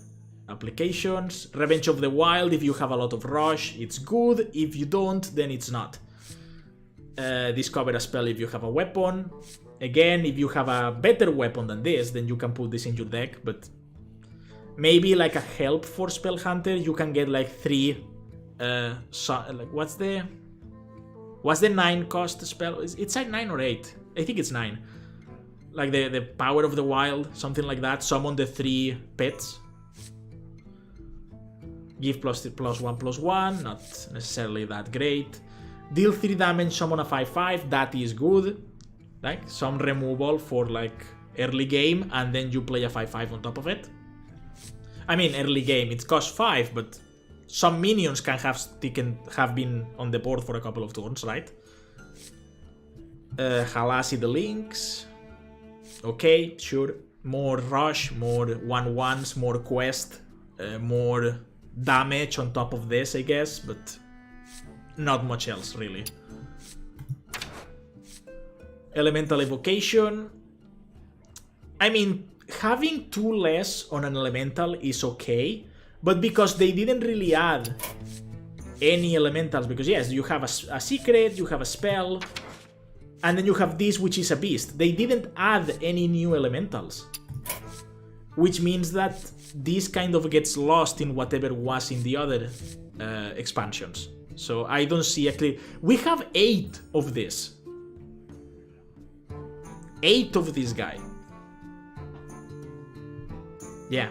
applications. Revenge of the Wild, if you have a lot of rush, it's good. If you don't, then it's not. Discover a spell if you have a weapon. Again, if you have a better weapon than this, then you can put this in your deck, but maybe like a help for Spell Hunter, you can get like 3... like what's the 9 cost spell? It's like 9 or 8. I think it's 9. Like the Power of the Wild, something like that. Summon the 3 pets. Give +1/+1, not necessarily that great. Deal 3 damage, summon a 5/5, that is good. Like, some removal for like early game, and then you play a 5/5 on top of it. I mean, early game, it costs 5, but some minions can have been on the board for a couple of turns, right? Halasi the links. Okay, sure. More rush, more 1/1s, more quest, more damage on top of this, I guess, but not much else, really. Elemental Evocation. I mean, having 2 less on an elemental is okay, but because they didn't really add any elementals, because yes, you have a secret, you have a spell, and then you have this, which is a beast. They didn't add any new elementals, which means that this kind of gets lost in whatever was in the other expansions. So I don't see a clear... We have 8 of this. 8 of this guy. Yeah.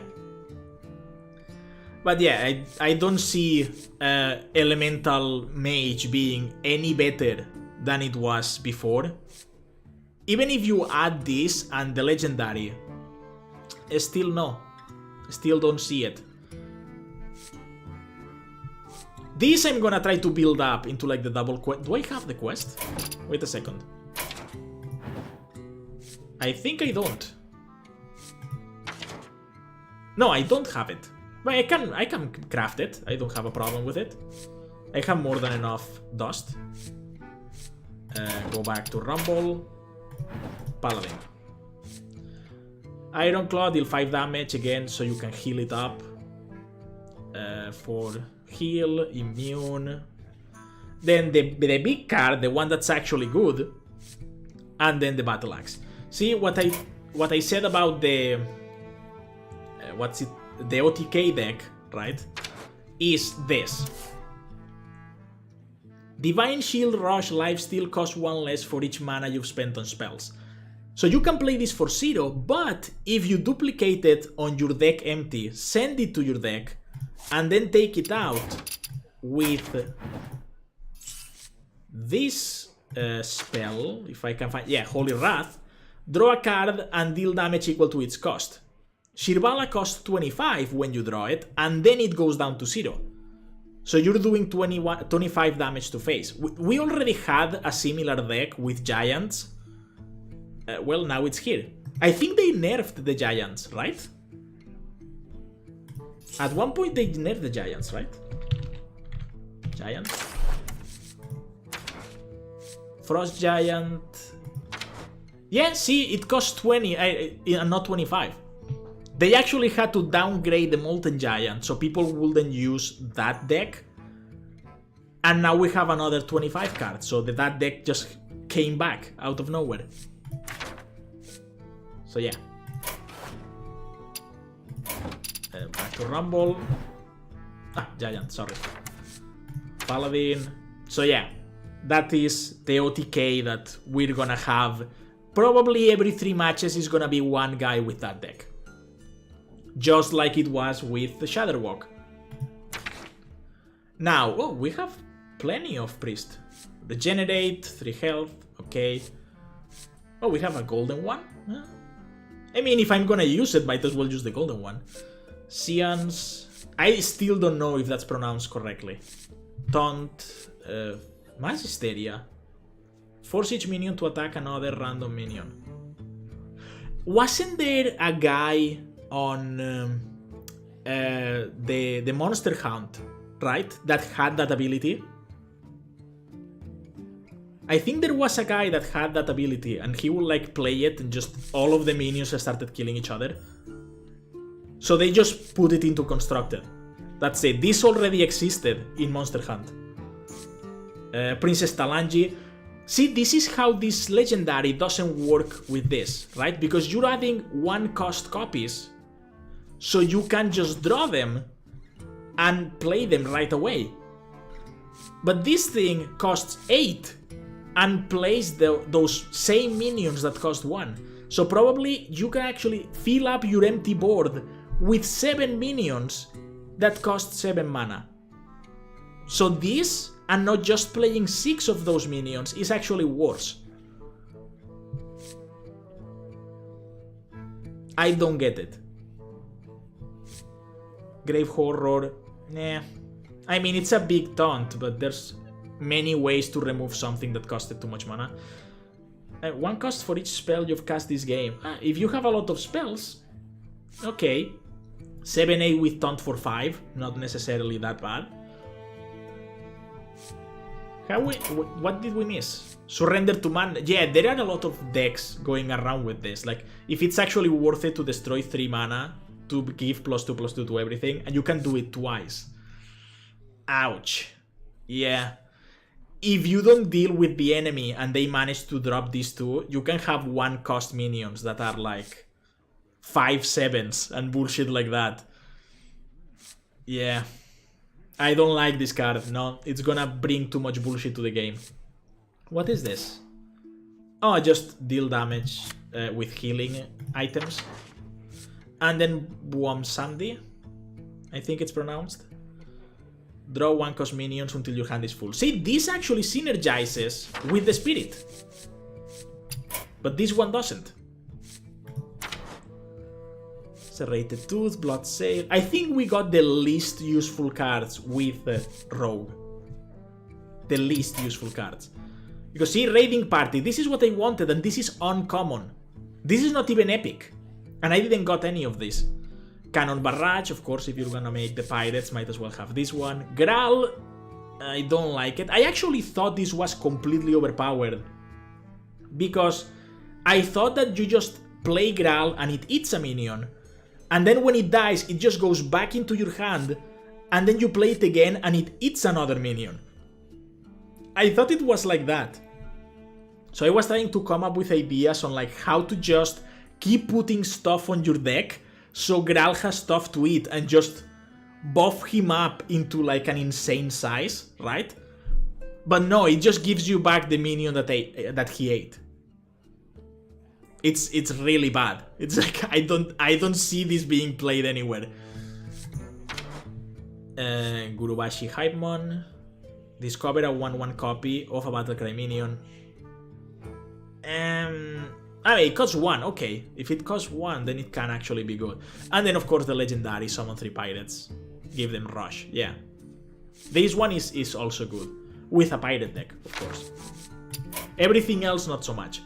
But yeah, I don't see Elemental Mage being any better than it was before. Even if you add this and the Legendary, still no. Still don't see it. This I'm gonna try to build up into like the double quest. Do I have the quest? Wait a second. I think I don't. No, I don't have it. But I can craft it. I don't have a problem with it. I have more than enough dust. Go back to Rumble. Paladin. Iron Claw, deal 5 damage again, so you can heal it up. For heal, immune. Then the big card, the one that's actually good. And then the Battle Axe. See, what I said about the... the OTK deck, right? Is this. Divine Shield, Rush, Lifesteal cost 1 less for each mana you've spent on spells. So you can play this for 0, but if you duplicate it on your deck empty, send it to your deck, and then take it out with this spell, if I can find... Yeah, Holy Wrath. Draw a card and deal damage equal to its cost. Shirvala costs 25 when you draw it, and then it goes down to 0. So you're doing 25 damage to face. We already had a similar deck with Giants. Well, now it's here. I think they nerfed the Giants, right? At one point they nerfed the Giants, right? Giants. Frost Giant. Yeah, see, it costs 20, not 25. They actually had to downgrade the Molten Giant, so people wouldn't use that deck. And now we have another 25 cards, so that deck just came back out of nowhere. So yeah. Back to Rumble. Giant, sorry. Paladin. So yeah, that is the OTK that we're gonna have. Probably every 3 matches is gonna be one guy with that deck. Just like it was with the Shadowwalk. Now, oh, we have plenty of Priest. Regenerate, 3 health, okay. Oh, we have a golden one? Huh? I mean, if I'm gonna use it, might as well use the golden one. Seance. I still don't know if that's pronounced correctly. Taunt. Mass Hysteria. Force each minion to attack another random minion. Wasn't there a guy on the Monster Hunt, right? That had that ability? I think there was a guy that had that ability and he would like play it and just all of the minions started killing each other. So they just put it into Constructed. That's it. This already existed in Monster Hunt. Princess Talanji. See, this is how this Legendary doesn't work with this, right? Because you're adding 1 cost copies, so you can just draw them and play them right away. But this thing costs 8 and plays those same minions that cost 1. So probably you can actually fill up your empty board with 7 minions that cost 7 mana. So this, and not just playing 6 of those minions, is actually worse. I don't get it. Grave Horror, nah. I mean, it's a big taunt, but there's many ways to remove something that costed too much mana. 1 cost for each spell you've cast this game. If you have a lot of spells, okay. 7-8 with taunt for 5, not necessarily that bad. What did we miss? Surrender to mana. Yeah, there are a lot of decks going around with this. Like, if it's actually worth it to destroy 3 mana to give +2/+2 to everything, and you can do it twice. Ouch. Yeah. If you don't deal with the enemy and they manage to drop these 2, you can have 1 cost minions that are like 5/7s and bullshit like that. Yeah. I don't like this card. No, it's gonna bring too much bullshit to the game. What is this? Oh, just deal damage with healing items. And then Buom Sandy, I think it's pronounced. Draw 1 cost minions until your hand is full. See, this actually synergizes with the spirit. But this one doesn't. Serrated Tooth, Blood Sail. I think we got the least useful cards with Rogue. The least useful cards. Because see, Raiding Party, this is what I wanted, and this is uncommon. This is not even epic. And I didn't got any of this. Cannon Barrage, of course, if you're gonna make the pirates, might as well have this one. Graal, I don't like it. I actually thought this was completely overpowered. Because I thought that you just play Graal and it eats a minion. And then when it dies, it just goes back into your hand. And then you play it again and it eats another minion. I thought it was like that. So I was trying to come up with ideas on like how to just keep putting stuff on your deck so Graal has stuff to eat and just buff him up into like an insane size, right? But no, it just gives you back the minion that he ate. It's really bad. It's like I don't see this being played anywhere. Gurubashi Hypemon. Discover a 1/1 copy of a Battlecry minion. I mean, it costs 1, okay. If it costs 1, then it can actually be good. And then, of course, the legendary Summon 3 Pirates. Give them Rush, yeah. This one is also good. With a pirate deck, of course. Everything else, not so much.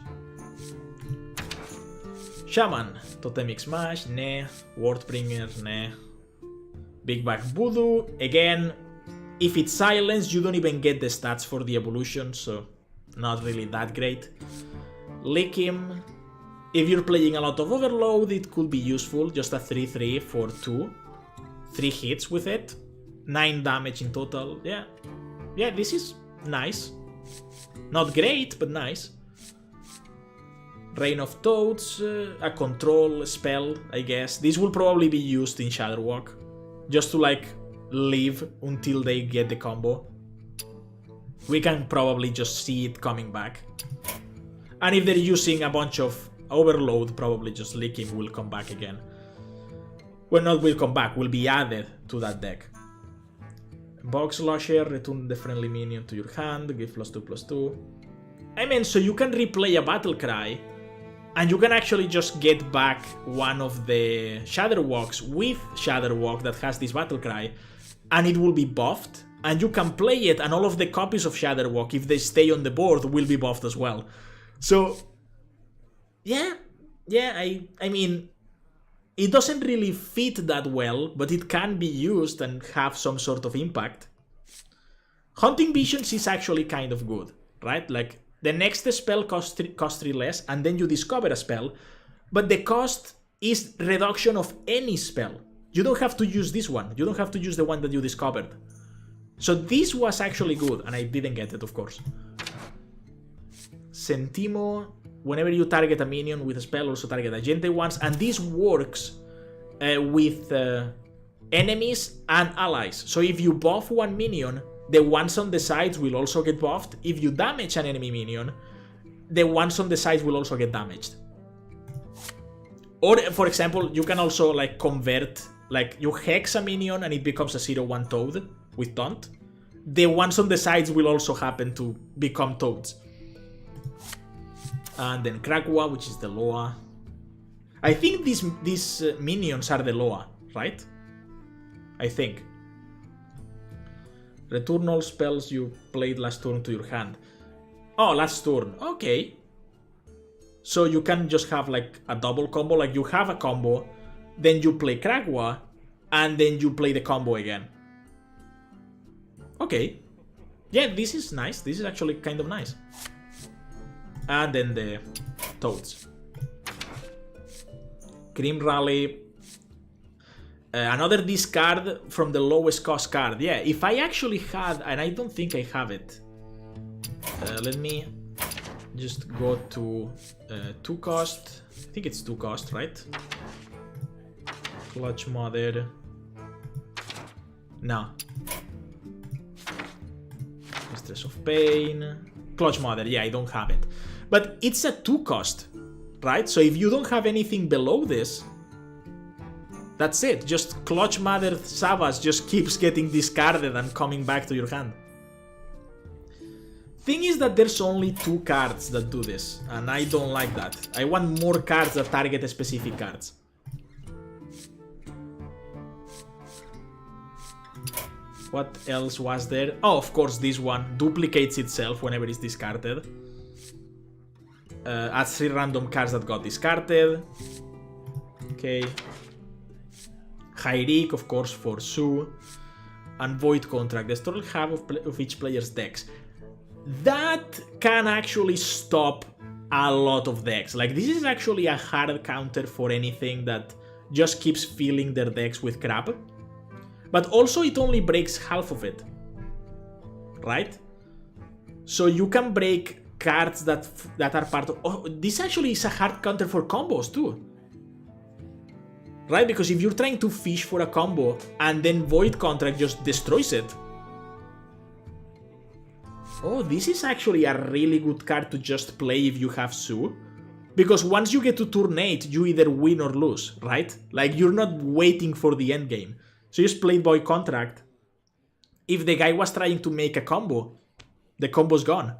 Shaman. Totemic Smash, nah. Wordbringer, nah. Big Bag Voodoo, again. If it's silenced, you don't even get the stats for the evolution, so not really that great. Lick him. If you're playing a lot of Overload, it could be useful. Just a 3/3 for 2. 3 hits with it. 9 damage in total. Yeah. Yeah, this is nice. Not great, but nice. Rain of Toads. A control spell, I guess. This will probably be used in Shadowwalk. Just to, like, live until they get the combo. We can probably just see it coming back. And if they're using a bunch of Overload, probably just Lick him will come back again. Well, not will come back, will be added to that deck. Box Slasher, return the friendly minion to your hand, give +2/+2. I mean, so you can replay a Battlecry, and you can actually just get back one of the Shadowwalks with Shadowwalk that has this Battlecry, and it will be buffed, and you can play it, and all of the copies of Shadowwalk, if they stay on the board, will be buffed as well. So, yeah, I mean, it doesn't really fit that well, but it can be used and have some sort of impact. Hunting Visions is actually kind of good, right? Like, the next spell costs 3 less, and then you discover a spell, but the cost is reduction of any spell. You don't have to use this one. You don't have to use the one that you discovered. So this was actually good, and I didn't get it, of course. Sentimo, whenever you target a minion with a spell, also target Agente ones, and this works with enemies and allies. So if you buff one minion, the ones on the sides will also get buffed. If you damage an enemy minion, the ones on the sides will also get damaged. Or, for example, you can also like convert like you hex a minion and it becomes a 0/1 toad with taunt, the ones on the sides will also happen to become toads. And then Krakua, which is the Loa. I think these minions are the Loa, right? I think. Return all spells you played last turn to your hand. Oh, last turn. Okay. So you can just have like a double combo. Like you have a combo, then you play Krakua, and then you play the combo again. Okay. Yeah, this is nice. This is actually kind of nice. And then the Toads. Cream Rally. Another discard from the lowest cost card. Yeah, if I actually had, and I don't think I have it. Let me just go to 2 cost. I think it's 2 cost, right? Clutch Mother. No. Mistress of Pain. Clutch Mother, yeah, I don't have it. But it's a 2 cost, right? So if you don't have anything below this, that's it. Just Clutch Mother Savage just keeps getting discarded and coming back to your hand. Thing is that there's only 2 cards that do this, and I don't like that. I want more cards that target specific cards. What else was there? Oh, of course, this one duplicates itself whenever it's discarded. Adds 3 random cards that got discarded. Okay. Hyrik, of course, for Sue. And Void Contract. Destroy half of each player's decks. That can actually stop a lot of decks. Like, this is actually a hard counter for anything that just keeps filling their decks with crap. But also it only breaks half of it. Right? So you can break cards that are part of... Oh, this actually is a hard counter for combos too. Right? Because if you're trying to fish for a combo and then Void Contract just destroys it. Oh, this is actually a really good card to just play if you have Sue. Because once you get to turn 8, you either win or lose, right? Like, you're not waiting for the end game. So you just play Void Contract. If the guy was trying to make a combo, the combo's gone.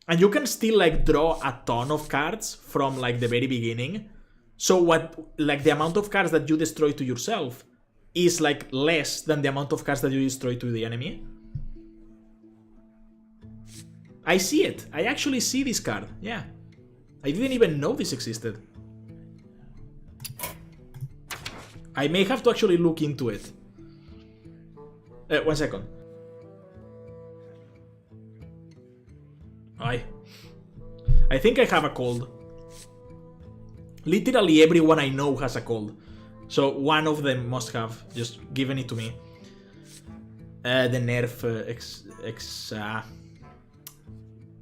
And you can still, like, draw a ton of cards from, like, the very beginning. So what, like, the amount of cards that you destroy to yourself is, like, less than the amount of cards that you destroy to the enemy. I see it. I actually see this card. Yeah. I didn't even know this existed. I may have to actually look into it. 1 second. I think I have a cold. Literally everyone I know has a cold. So one of them must have just given it to me. The nerf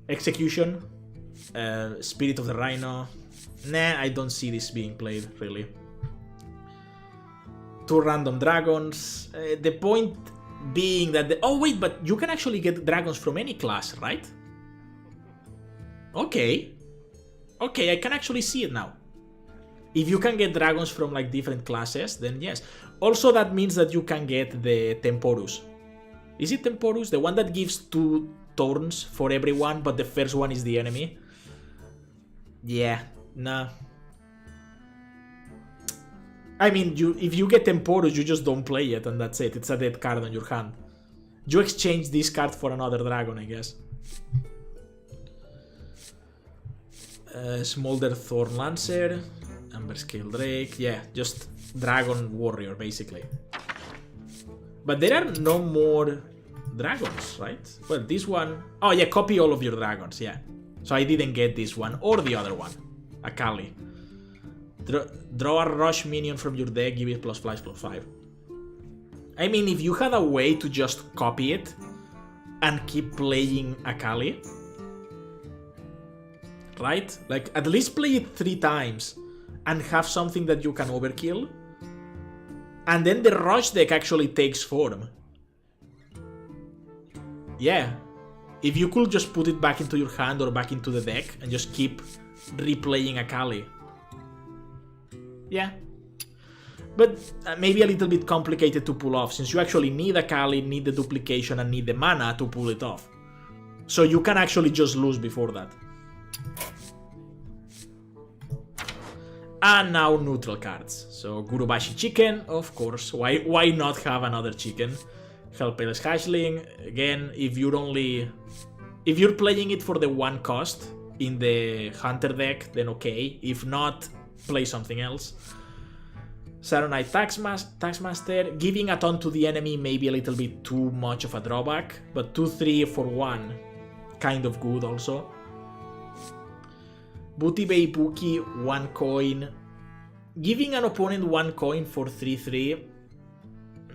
Execution. Spirit of the Rhino. Nah, I don't see this being played, really. 2 random dragons. The point being that... Oh, wait, but you can actually get dragons from any class, right? Okay. Okay, I can actually see it now. If you can get dragons from, like, different classes, then yes. Also, that means that you can get the Temporus. Is it Temporus? The one that gives 2 turns for everyone, but the first one is the enemy? Yeah, nah. I mean, if you get Temporus, you just don't play it, and that's it. It's a dead card on your hand. You exchange this card for another dragon, I guess. Smolder Thorn Lancer. Amber Scale Drake. Yeah, just Dragon Warrior, basically. But there are no more dragons, right? Well, this one... Oh, yeah, copy all of your dragons, yeah. So I didn't get this one or the other one. Akali. Draw a rush minion from your deck, give it +5/+5. I mean, if you had a way to just copy it and keep playing Akali, right? Like, at least play it 3 times and have something that you can overkill. And then the rush deck actually takes form. Yeah. If you could just put it back into your hand or back into the deck and just keep replaying Akali. Yeah. But maybe a little bit complicated to pull off, since you actually need a Kali, need the duplication, and need the mana to pull it off. So you can actually just lose before that. And now neutral cards. So Gurubashi Chicken, of course. Why not have another chicken? Helpless Hatchling. Again, if you're playing it for the 1 cost in the Hunter deck, then okay. If not, play something else. Saronite Taxmaster. Giving a ton to the enemy may be a little bit too much of a drawback, but 2-3 for 1, kind of good also. Booty Bay Buki, 1 coin. Giving an opponent 1 coin for 3-3.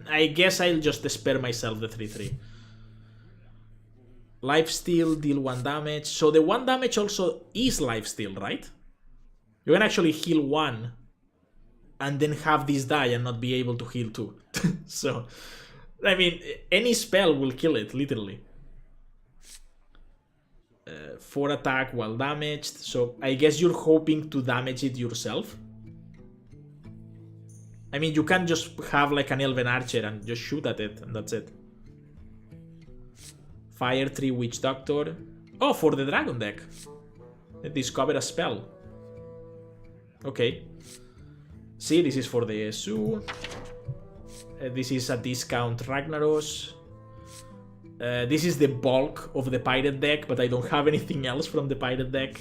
I guess I'll just spare myself the 3-3. Lifesteal, deal 1 damage. So the 1 damage also is lifesteal, right? You can actually heal 1 and then have this die and not be able to heal 2. So, I mean, any spell will kill it, literally. 4 attack while damaged, so I guess you're hoping to damage it yourself. I mean, you can just have like an Elven Archer and just shoot at it, and that's it. Fire 3 Witch Doctor. Oh, for the Dragon deck. Discover a spell. Okay. See, this is for the Su. This is a discount Ragnaros. This is the bulk of the Pirate deck, but I don't have anything else from the Pirate deck.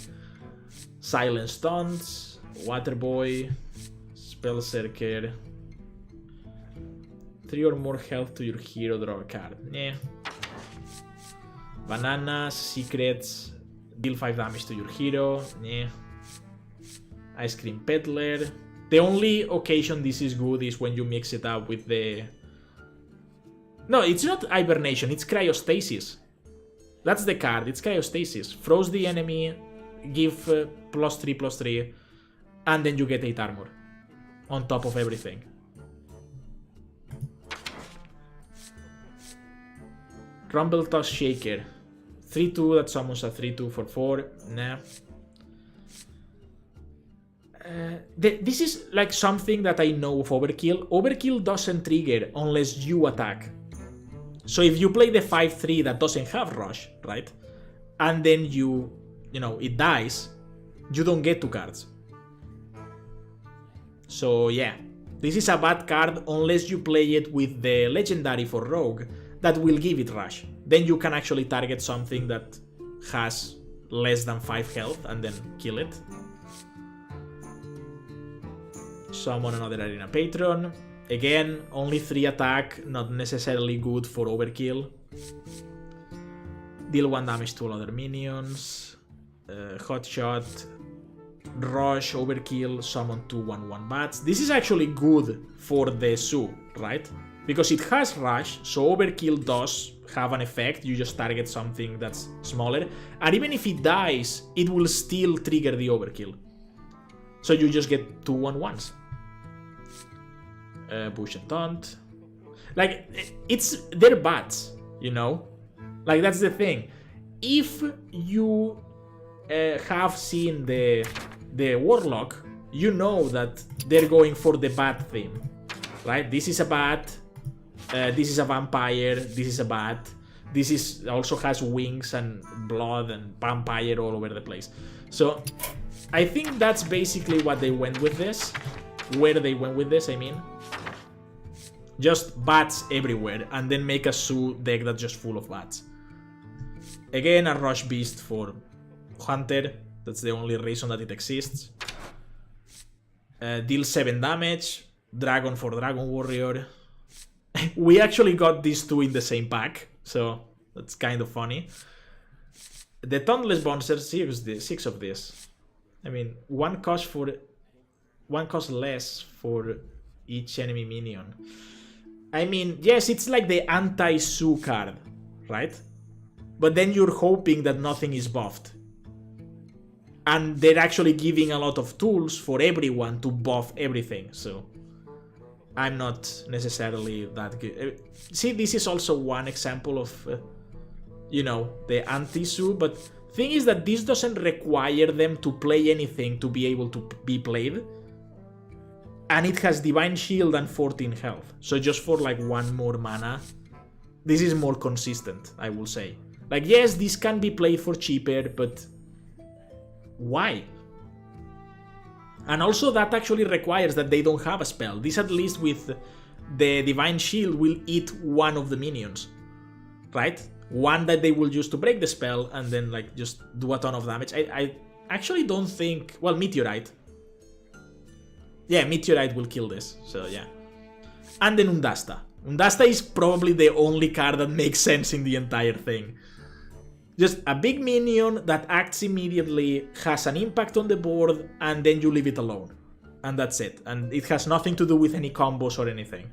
Silent Stunts, Waterboy, Spellserker. 3 or more health to your hero, draw a card. Yeah. Bananas, Secrets, deal 5 damage to your hero. Yeah. Ice Cream Peddler. The only occasion this is good is when you mix it up with the... No, it's not Hibernation, it's Cryostasis. That's the card, it's Cryostasis. Froze the enemy, give +3/+3, and then you get 8 armor. On top of everything. Rumble Toss Shaker. 3-2, that summons a 3-2 for 4. Nah. This is like something that I know of Overkill. Overkill doesn't trigger unless you attack. So if you play the 5-3 that doesn't have Rush, right? And then you know, it dies, you don't get 2 cards. So yeah, this is a bad card unless you play it with the Legendary for Rogue that will give it Rush. Then you can actually target something that has less than 5 health and then kill it. Summon another Arena Patron. Again, only 3 attack, not necessarily good for Overkill. Deal 1 damage to all other minions. Hot Shot. Rush, Overkill, summon 2 1/1 bats. This is actually good for the Su, right? Because it has Rush, so Overkill does have an effect. You just target something that's smaller. And even if it dies, it will still trigger the Overkill. So you just get 2 1/1s. Bush and Taunt. Like, they're bats, you know? Like, that's the thing. If you have seen the Warlock, you know that they're going for the bat theme, right? This is a bat, this is a vampire, this is a bat, this is also has wings and blood and vampire all over the place. So, I think that's basically what they went with this. Where they went with this, I mean. Just bats everywhere, and then make a Su deck that's just full of bats. Again, a Rush Beast for Hunter. That's the only reason that it exists. Deal 7 damage. Dragon for Dragon Warrior. We actually got these 2 in the same pack, so that's kind of funny. The Tauntless Bouncer, 6 of this. I mean, one cost less for each enemy minion. I mean, yes, it's like the anti-Su card, right? But then you're hoping that nothing is buffed. And they're actually giving a lot of tools for everyone to buff everything, so I'm not necessarily that good. See, this is also one example of, you know, the anti-Su, but thing is that this doesn't require them to play anything to be able to be played. And it has Divine Shield and 14 health. So just for like 1 more mana, this is more consistent, I will say. Like, yes, this can be played for cheaper, but why? And also that actually requires that they don't have a spell. This, at least with the Divine Shield, will eat one of the minions, right? One that they will use to break the spell and then like just do a ton of damage. I actually don't think... Well, Meteorite. Yeah, Meteorite will kill this, so yeah. And then Undasta. Undasta is probably the only card that makes sense in the entire thing. Just a big minion that acts immediately, has an impact on the board, and then you leave it alone. And that's it. And it has nothing to do with any combos or anything.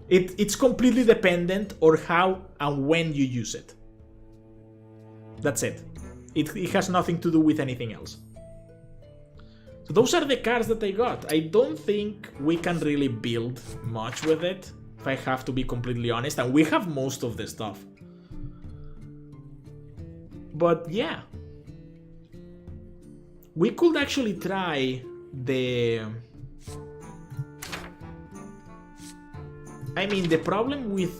It's completely dependent on how and when you use it. That's it. It has nothing to do with anything else. So those are the cards that I got. I don't think we can really build much with it, if I have to be completely honest. And we have most of the stuff. But yeah. We could actually try the... I mean, the problem with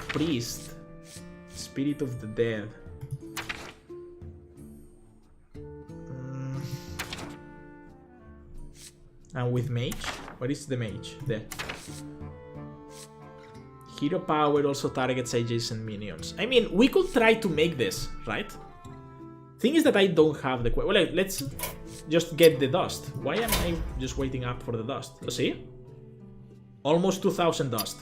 Priest, Spirit of the Dead... And with Mage? What is the Mage? There. Hero Power also targets adjacent minions. I mean, we could try to make this, right? Thing is that I don't have the... Well, let's just get the dust. Why am I just waiting up for the dust? Let's see. Almost 2000 dust.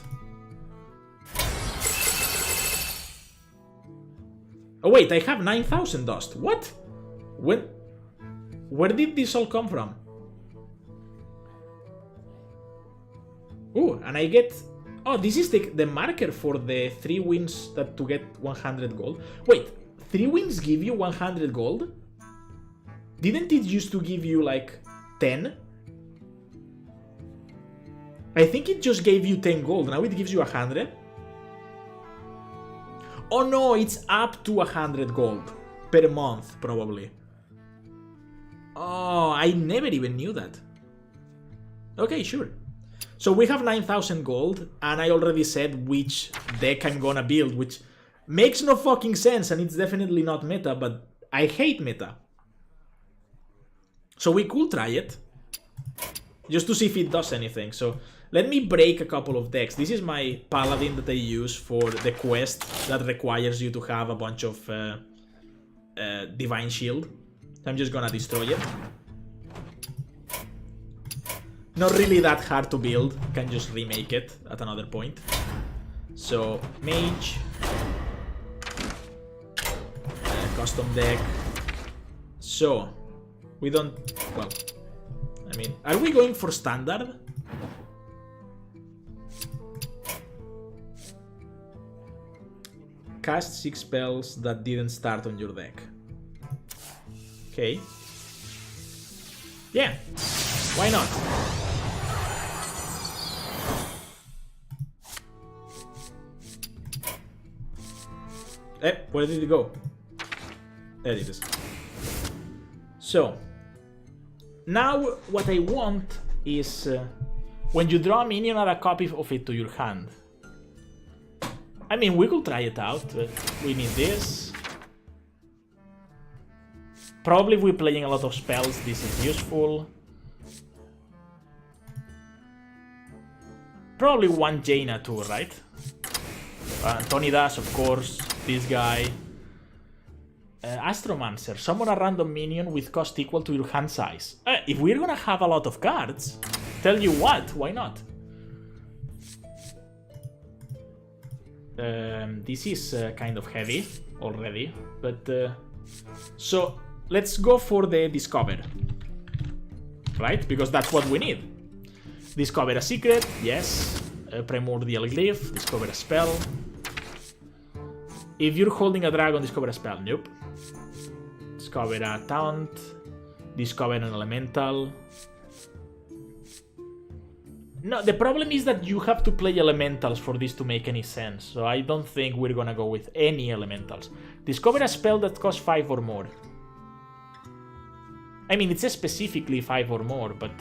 Oh wait, I have 9000 dust. What? When? Where did this all come from? Oh, and I get... Oh, this is the marker for the 3 wins that to get 100 gold. Wait, 3 wins give you 100 gold? Didn't it used to give you like 10? I think it just gave you 10 gold. Now it gives you 100. Oh no, it's up to 100 gold per month, probably. Oh, I never even knew that. Okay, sure. So we have 9000 gold, and I already said which deck I'm gonna build, which makes no fucking sense, and it's definitely not meta, but I hate meta. So we could try it, just to see if it does anything. So let me break a couple of decks. This is my Paladin that I use for the quest that requires you to have a bunch of Divine Shield. So I'm just gonna destroy it. Not really that hard to build, can just remake it at another point. So, Mage. Custom deck. So, we don't... Well, I mean, are we going for standard? Cast 6 spells that didn't start on your deck. Okay. Yeah, why not? Where did it go? There it is. So, now what I want is when you draw a minion, add a copy of it to your hand. I mean, we could try it out. We need this. Probably if we're playing a lot of spells, this is useful. Probably one Jaina too, right? Tony Dash, of course. This guy. Astromancer. Summon a random minion with cost equal to your hand size. If we're gonna have a lot of cards, tell you what, why not? This is kind of heavy already, but... so, let's go for the Discover. Right? Because that's what we need. Discover a secret, yes. Primordial Glyph, discover a spell. If you're holding a dragon, discover a spell. Nope. Discover a taunt. Discover an elemental. No, the problem is that you have to play elementals for this to make any sense. So I don't think we're gonna go with any elementals. Discover a spell that costs 5 or more. I mean, it says specifically 5 or more, but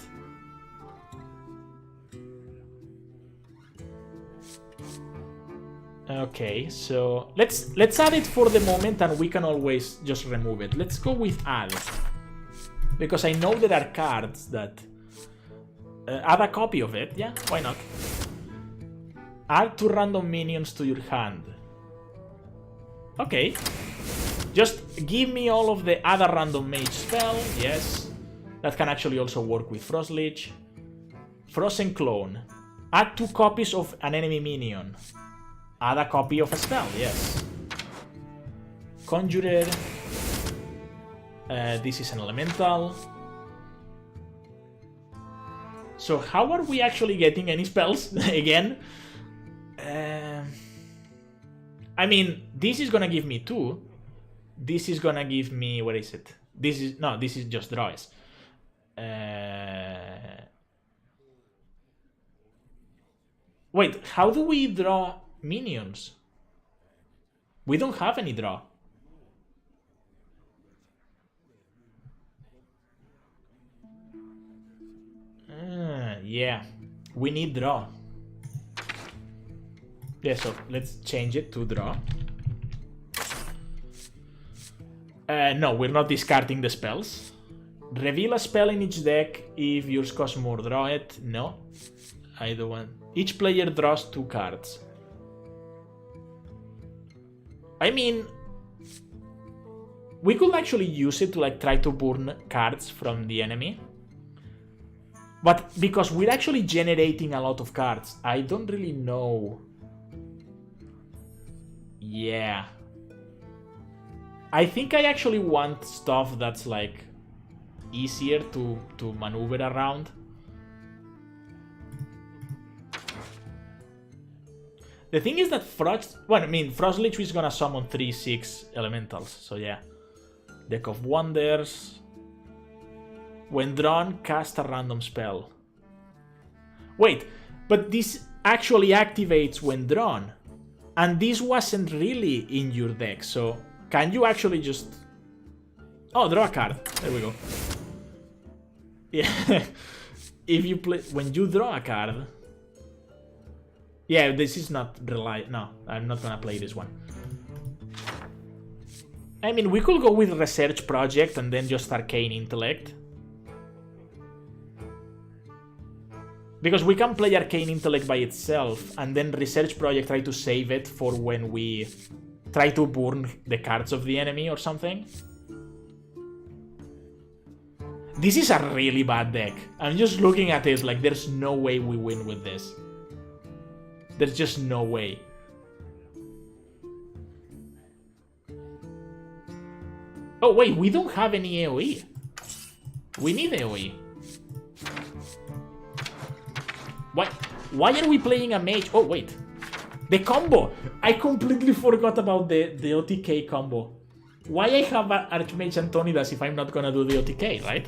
Okay, so let's add it for the moment, and we can always just remove it. Let's go with add, because I know there are cards that add a copy of it. Yeah, why not? Add 2 random minions to your hand. Okay, just give me all of the other random mage spell. Yes, that can actually also work with Frost Lich. Frozen Clone. Add 2 copies of an enemy minion. Add a copy of a spell, yes. Conjurer. This is an elemental. So how are we actually getting any spells again? I mean, this is gonna give me 2. This is gonna give me, where is it? This is just draws. Wait, how do we draw minions? We don't have any draw. Yeah, we need draw. Yeah, so let's change it to draw. No, we're not discarding the spells. Reveal a spell in each deck if yours costs more. Draw it. No, I don't want. Each player draws 2 cards. I mean, we could actually use it to like try to burn cards from the enemy. But because we're actually generating a lot of cards, I don't really know. Yeah. I think I actually want stuff that's like easier to maneuver around. The thing is that Frost Lich is gonna summon 3/6 elementals, so yeah. Deck of Wonders. When drawn, cast a random spell. Wait, but this actually activates when drawn. And this wasn't really in your deck, so can you actually just... Oh, draw a card. There we go. Yeah. If you play... When you draw a card... Yeah, this is not No, I'm not gonna play this one. I mean, we could go with Research Project and then just Arcane Intellect. Because we can play Arcane Intellect by itself, and then Research Project try to save it for when we try to burn the cards of the enemy or something. This is a really bad deck. I'm just looking at it like there's no way we win with this. There's just no way. Oh wait, we don't have any AoE. We need AoE. Why are we playing a mage? Oh wait, the combo. I completely forgot about the OTK combo. Why I have Archmage Antonidas if I'm not gonna do the OTK, right?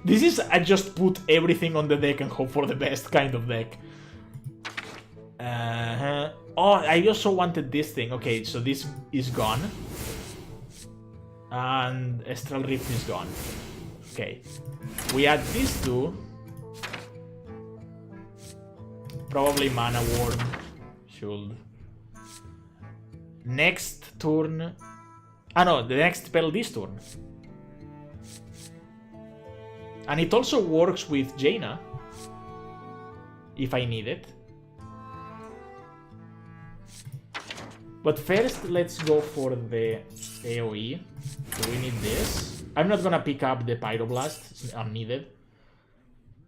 This is I just put everything on the deck and hope for the best kind of deck. Oh, I also wanted this thing. Okay, so this is gone. And Astral Rift is gone. Okay. We add these 2. Probably Mana Worm. Should. Next turn. Ah no, the next spell this turn. And it also works with Jaina. If I need it. But first, let's go for the AoE. So we need this. I'm not gonna pick up the Pyroblast. It's unneeded.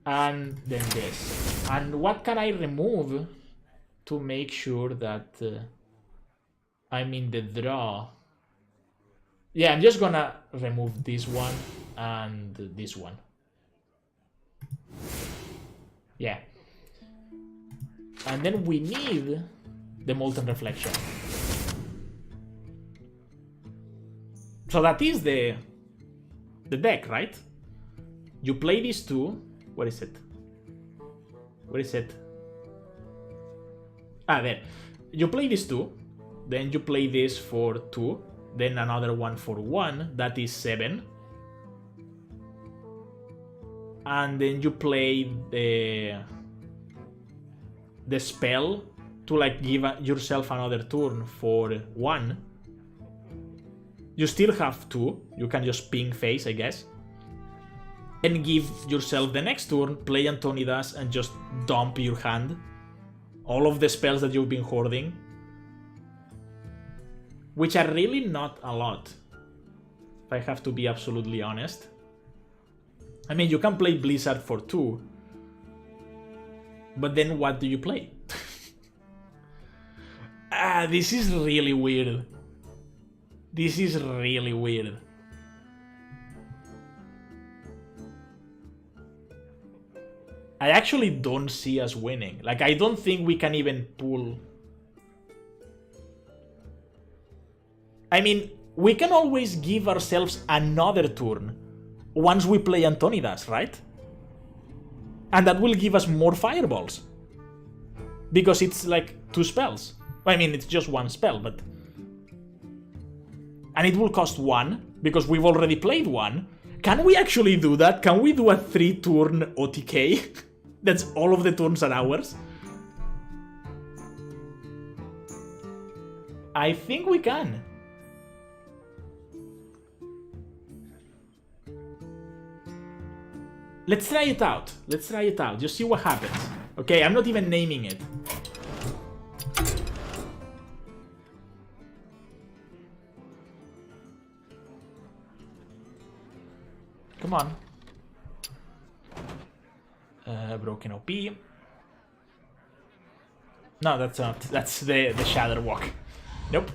And then this. And what can I remove to make sure that I'm in the draw? Yeah, I'm just gonna remove this one and this one. Yeah. And then we need the Molten Reflection. So that is the deck, right? You play these 2. Where is it? Where is it? Ah, there. You play these 2. Then you play this for 2. Then another one for 1. That is 7. And then you play the the spell to like give yourself another turn for 1. You still have 2. You can just ping face, I guess. And give yourself the next turn, play Antonidas, and just dump your hand. All of the spells that you've been hoarding. Which are really not a lot, if I have to be absolutely honest. I mean, you can play Blizzard for 2. But then what do you play? This is really weird. This is really weird. I actually don't see us winning. Like, I don't think we can even pull... I mean, we can always give ourselves another turn once we play Antonidas, right? And that will give us more fireballs. Because it's like 2 spells. I mean, it's just 1 spell, but... And it will cost 1, because we've already played 1. Can we actually do that? Can we do a 3-turn OTK? That's all of the turns are ours? I think we can. Let's try it out. Let's try it out. Just see what happens. Okay, I'm not even naming it. Come on. Broken OP. No, that's not. That's the Shadow Walk. Nope.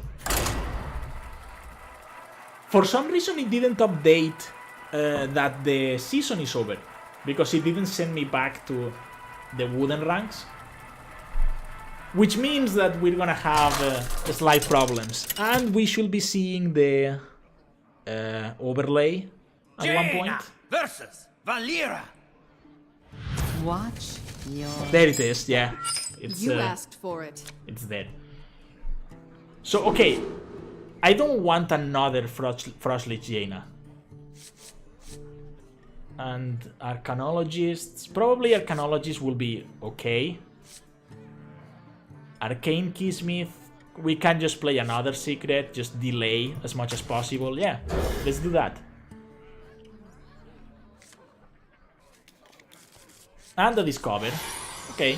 For some reason it didn't update that the season is over. Because it didn't send me back to the wooden ranks. Which means that we're gonna have slight problems. And we should be seeing the overlay at one point. Versus Valera. Watch your... There it is, yeah. It's, You asked for it. It's there. So, okay. I don't want another Frostlich Jaina. And Arcanologists... Probably Arcanologists will be okay. Arcane Keysmith... We can just play another secret, just delay as much as possible. Yeah, let's do that. And the Discover. Okay.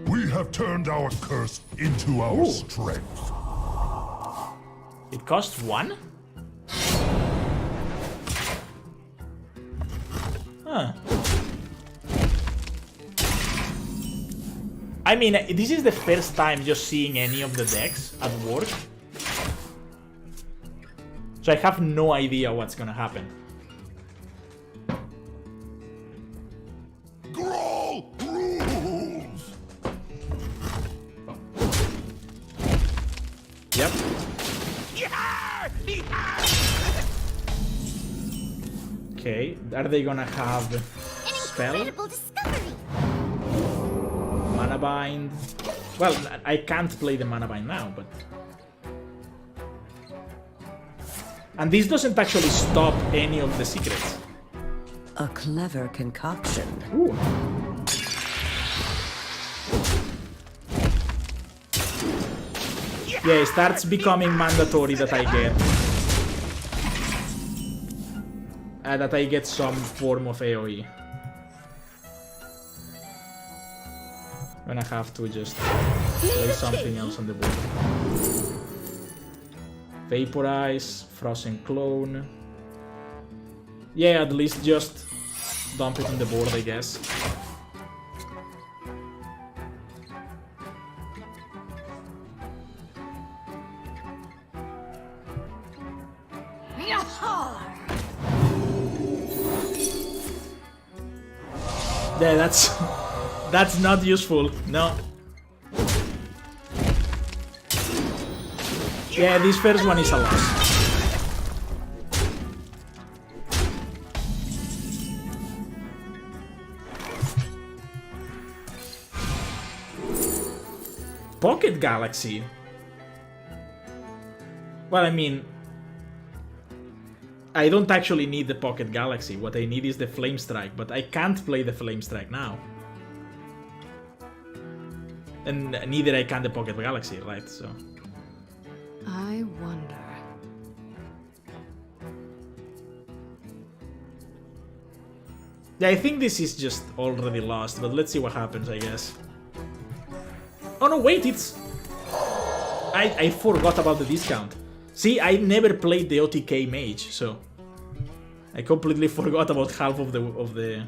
We have turned our curse into our strength. It costs 1? Huh. I mean, this is the first time just seeing any of the decks at work. So I have no idea what's gonna happen. Growl rules! Yep. Okay, are they gonna have spell? Incredible discovery. Mana Bind. Well, I can't play the Mana Bind now, but... And this doesn't actually stop any of the secrets. A clever concoction. Ooh. Yeah, it starts becoming mandatory that I get some form of AoE. When I have to just play something else on the board. Vaporize, Frozen Clone. Yeah, at least just dump it on the board, I guess. Yeah, that's not useful. No. Yeah, this first one is a loss. Pocket Galaxy. Well, I mean, I don't actually need the Pocket Galaxy. What I need is the Flame Strike, but I can't play the Flame Strike now. And neither I can the Pocket Galaxy, right? So. I wonder. Yeah, I think this is just already lost, but let's see what happens, I guess. Oh no, wait, it's... I forgot about the discount. See, I never played the OTK mage, so... I completely forgot about half of the...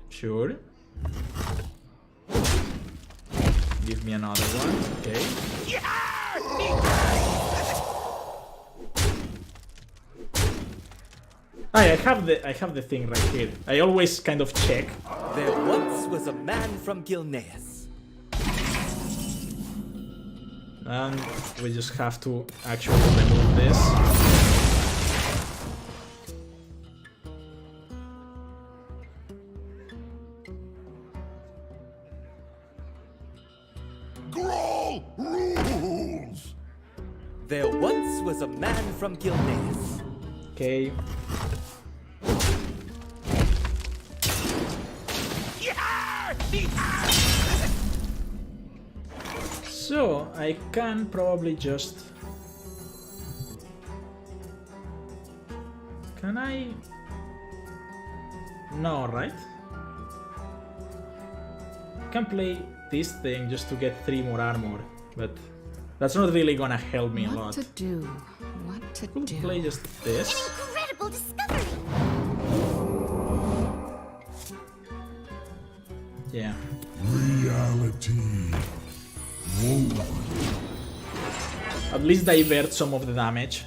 Sure. Give me another one, okay. I have the thing right here. I always kind of check. There once was a man from Gilneas. And we just have to actually remove this. Grawl rules! There once was a man from Gilneas. Okay. So I can probably just... Can I... No, right? I can play this thing just to get 3 more armor, but that's not really gonna help me a lot. What to do? What to Could do? play just this. Incredible discovery! Yeah. Reality. Whoa. At least divert some of the damage.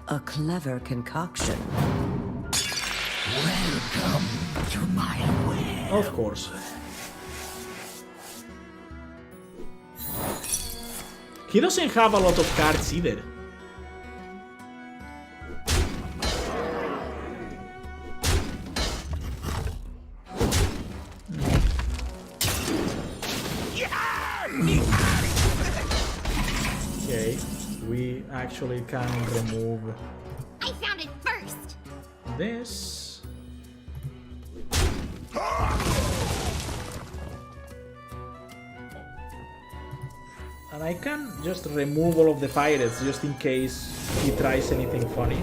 A clever concoction. Welcome to my way. Of course. He doesn't have a lot of cards either. Okay, we actually can remove I found it first! this. And I can just remove all of the pirates just in case he tries anything funny.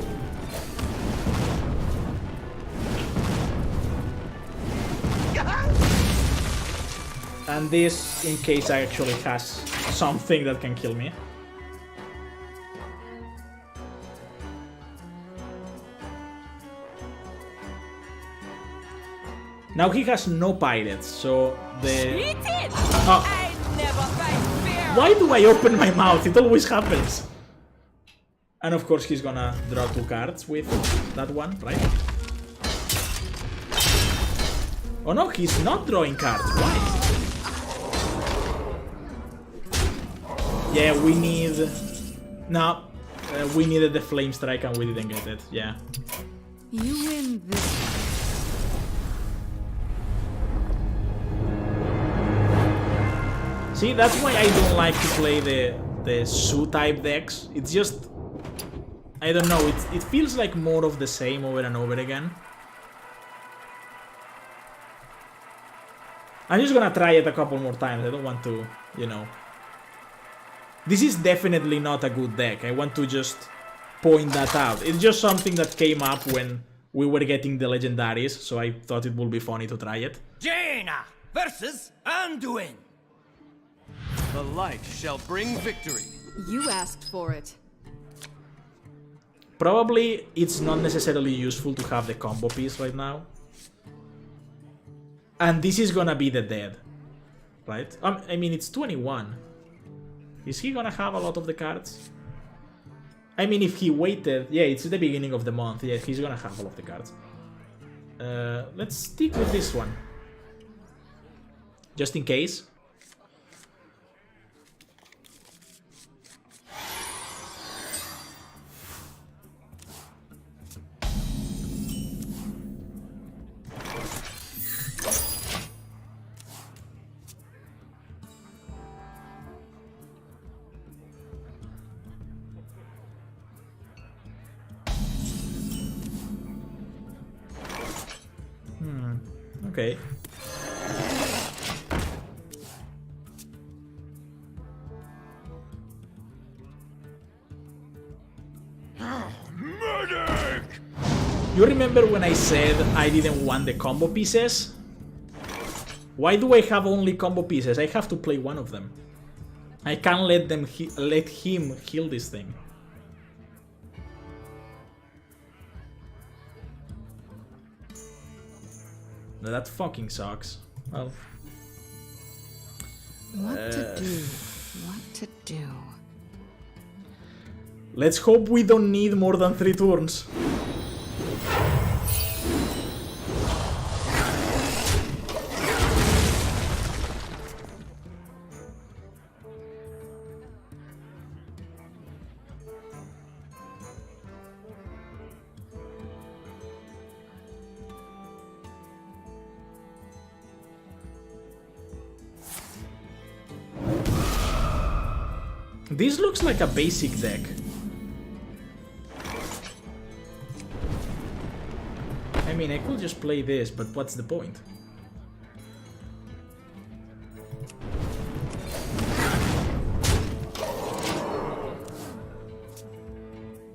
And this in case I actually has something that can kill me. Now he has no pirates, so the... Oh. Why do I open my mouth? It always happens. And of course he's gonna draw 2 cards with that one, right? Oh no, he's not drawing cards. Why? Yeah, we need... No, we needed the Flame Strike and we didn't get it, yeah. You win this. See, that's why I don't like to play the Su-type decks. It's just... I don't know, it feels like more of the same over and over again. I'm just gonna try it a couple more times. I don't want to, you know... This is definitely not a good deck. I want to just point that out. It's just something that came up when we were getting the legendaries, so I thought it would be funny to try it. Jaina versus Anduin. The light shall bring victory. You asked for it. Probably it's not necessarily useful to have the combo piece right now. And this is gonna be the dead, right? I mean, it's 21. Is he gonna have a lot of the cards? I mean, if he waited... Yeah, it's the beginning of the month. Yeah, he's gonna have all of the cards. Let's stick with this one. Just in case. Okay. Medic! You remember when I said I didn't want the combo pieces? Why do I have only combo pieces? I have to play one of them. I can't let them let him heal this thing. No, that fucking sucks. Well, What to do? What to do? let's hope we don't need more than 3 turns. This looks like a basic deck. I mean, I could just play this, but what's the point?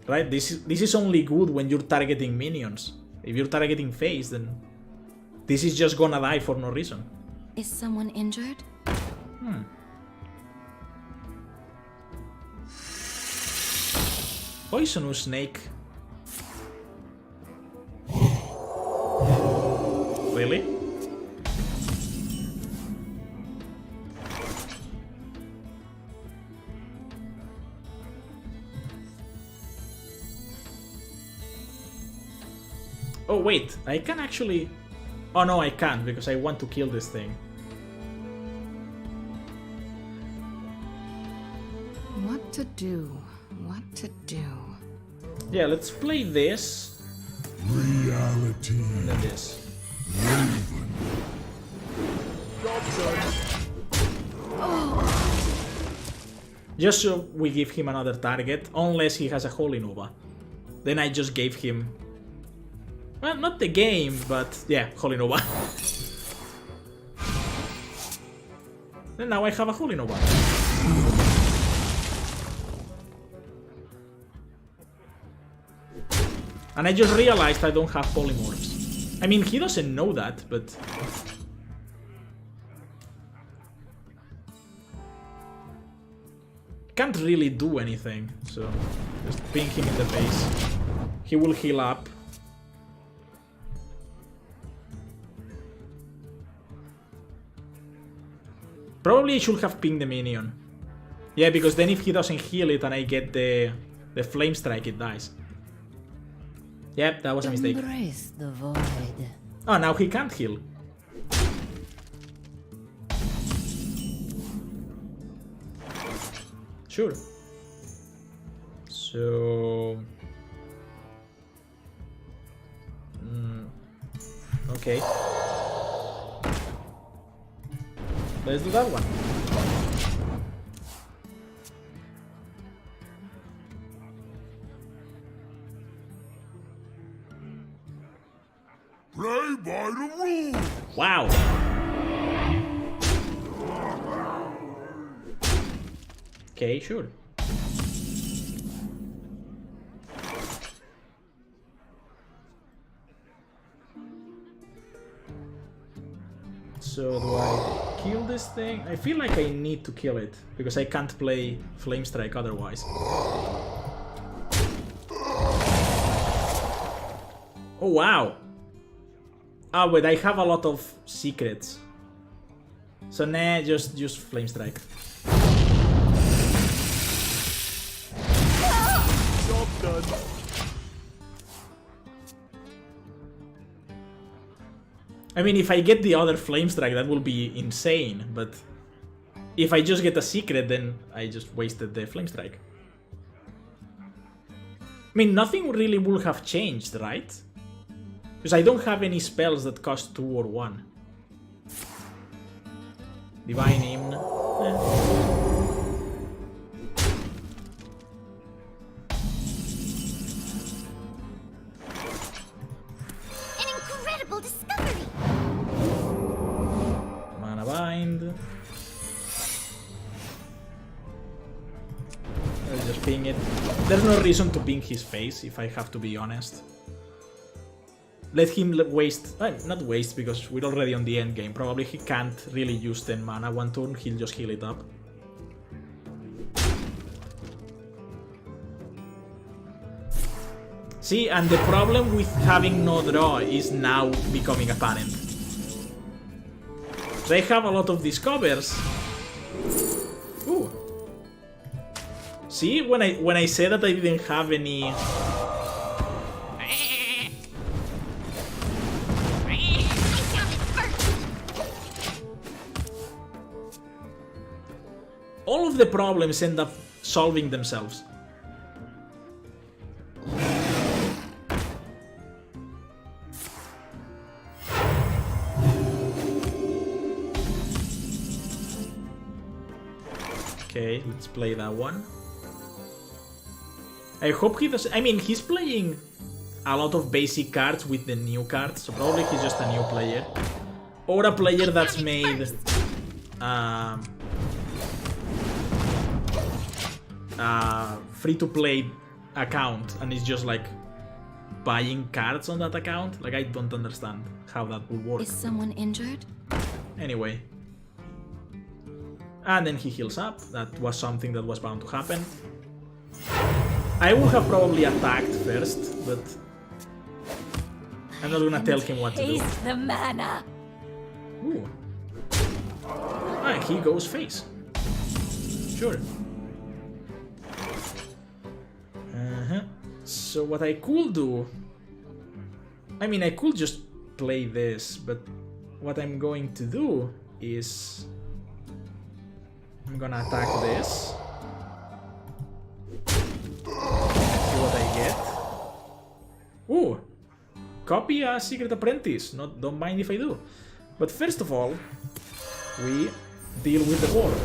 Right? This is only good when you're targeting minions. If you're targeting face, then this is just gonna die for no reason. Is someone injured? Poisonous snake. Really? Oh wait, I can actually... Oh no, I can't because I want to kill this thing. What to do? What to do? Yeah, let's play this Reality. and then this. Raven. Just so we give him another target, unless he has a Holy Nova. Then I just gave him... Well, not the game, but yeah, Holy Nova. And now I have a Holy Nova. And I just realized I don't have polymorphs. I mean, he doesn't know that, but... Can't really do anything, so... Just ping him in the face. He will heal up. Probably I should have pinged the minion. Yeah, because then if he doesn't heal it and I get the flame strike, it dies. Yep, that was a mistake. Embrace the void. Oh, now he can't heal. Sure. So... Okay. Let's do that one. Play by the rules. Wow. Okay, sure. So do I kill this thing? I feel like I need to kill it because I can't play Flame Strike otherwise. Oh wow. Ah, but I have a lot of secrets. So nah, just Flame Strike. Job done. I mean, if I get the other Flame Strike, that will be insane, but if I just get a secret, then I just wasted the Flame Strike. I mean, nothing really would have changed, right? Because I don't have any spells that cost 2 or 1. Divine Hymn. An incredible discovery! mind. I'll just ping it. There's no reason to ping his face, if I have to be honest. Let him waste... not waste, because we're already on the end game. Probably he can't really use 10 mana one turn, he'll just heal it up. See, and the problem with having no draw is now becoming apparent. They have a lot of these covers. Ooh. See, when I said that I didn't have any... All of the problems end up solving themselves. Okay, let's play that one. I hope he does. I mean, he's playing a lot of basic cards with the new cards, so probably he's just a new player. Or a player that's made free-to-play account and is just like buying cards on that account. Like, I don't understand how that would work. Is someone injured? Anyway. And then he heals up. That was something that was bound to happen. I would have probably attacked first, but I'm not gonna tell him what to do. Taste the mana. Ooh. Ah, he goes face. Sure. So what I could do... I mean, I could just play this, but what I'm going to do is... I'm gonna attack this. See what I get. Ooh! Copy a Secret Apprentice. Don't mind if I do. But first of all, we deal with the board.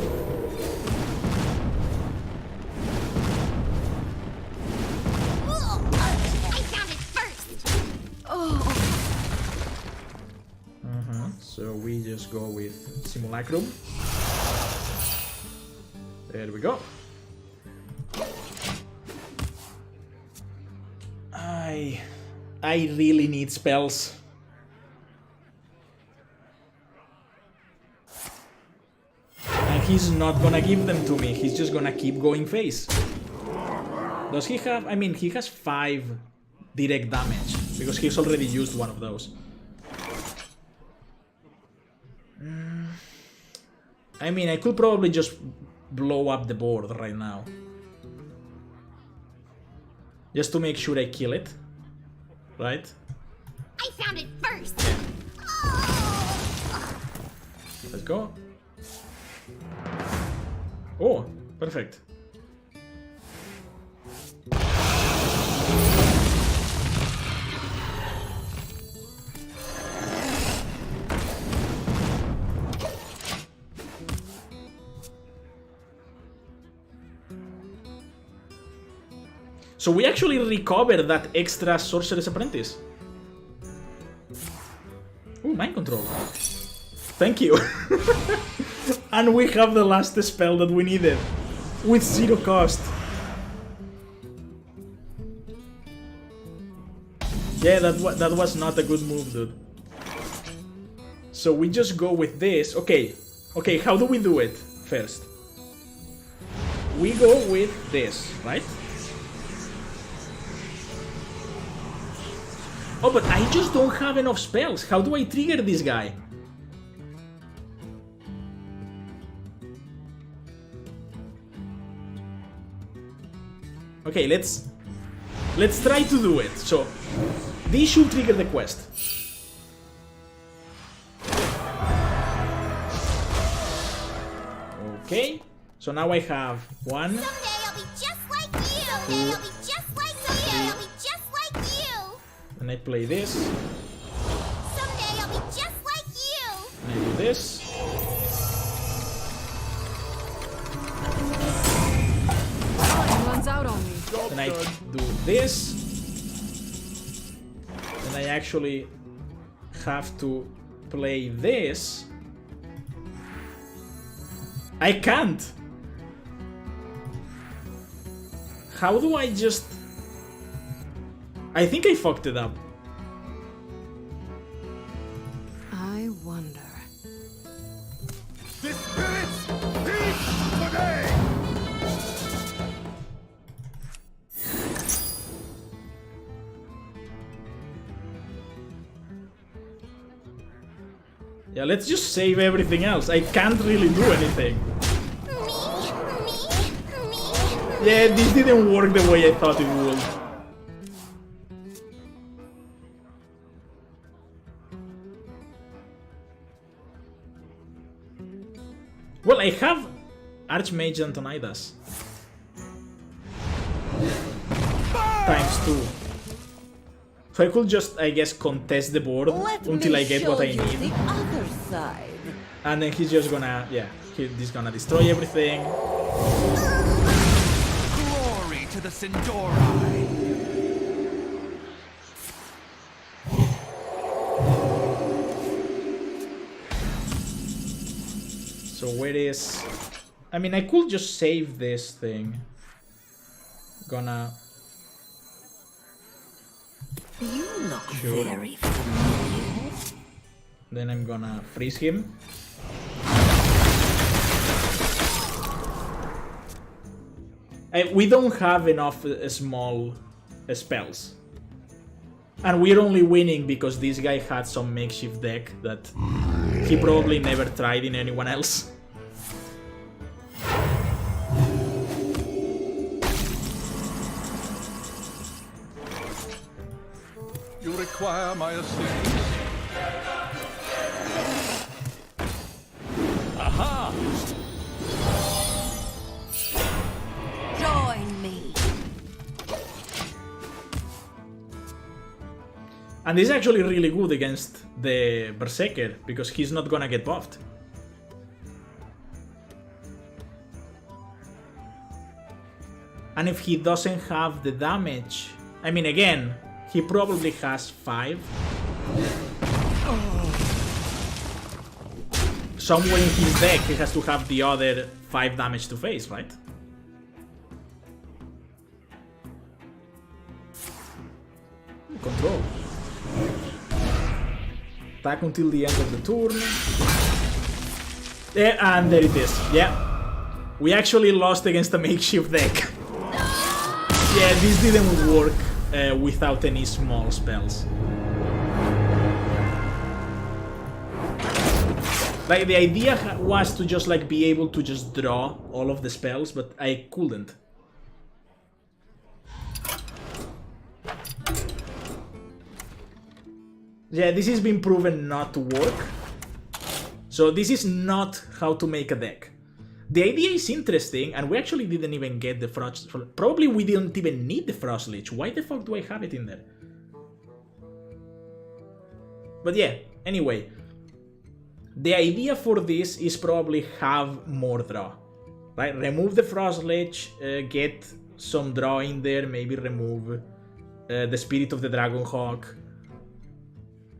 So we just go with Simulacrum. There we go. I really need spells. And he's not gonna give them to me. He's just gonna keep going face. Does he have... I mean, he has 5 direct damage because he's already used one of those. I mean, I could probably just blow up the board right now. Just to make sure I kill it. Right? I found it first! Let's go. Oh, perfect. So we actually recovered that extra Sorcerer's Apprentice. Ooh, Mind Control. Thank you. And we have the last spell that we needed. With 0 cost. Yeah, that was not a good move, dude. So we just go with this. Okay, how do we do it first? We go with this, right? Oh, but I just don't have enough spells. How do I trigger this guy? Okay, let's try to do it. So, this should trigger the quest. Okay, so now I have 1. Someday I'll be just like you! Someday I'll be just like you! Someday I'll be just like you! And I play this. Someday I'll be just like you! And I do this. Time runs out on me. Then I do this. Then I actually have to play this. I can't. How do I just... I think I fucked it up. I wonder. The spirits feast today! Yeah, let's just save everything else. I can't really do anything. Yeah, this didn't work the way I thought it would. Well, I have Archmage Antonidas. ×2. So I could just, I guess, contest the board until I get what I need. The other side. And then he's just gonna, yeah, he's gonna destroy everything. Glory to the Sindori! So where is... I mean, I could just save this thing. Gonna... You look Sure. very familiar. Then I'm gonna freeze him. We don't have enough small spells. And we're only winning because this guy had some makeshift deck that he probably never tried in anyone else. You require my assistance? Aha! Join me. And this is actually really good against the Berserker because he's not gonna get buffed. And if he doesn't have the damage, I mean, again, he probably has 5. Somewhere in his deck he has to have the other 5 damage to face, right? Control. Attack until the end of the turn. Yeah, and there it is. Yeah. We actually lost against a makeshift deck. Yeah, this didn't work without any small spells. Like, the idea was to just, like, be able to just draw all of the spells, but I couldn't. Yeah, this has been proven not to work. So this is not how to make a deck. The idea is interesting, and we actually didn't even get the Frost... Probably we didn't even need the Frost Lich. Why the fuck do I have it in there? But yeah, anyway. The idea for this is probably have more draw. Right? Remove the Frost Lich, get some draw in there, maybe remove the Spirit of the Dragonhawk.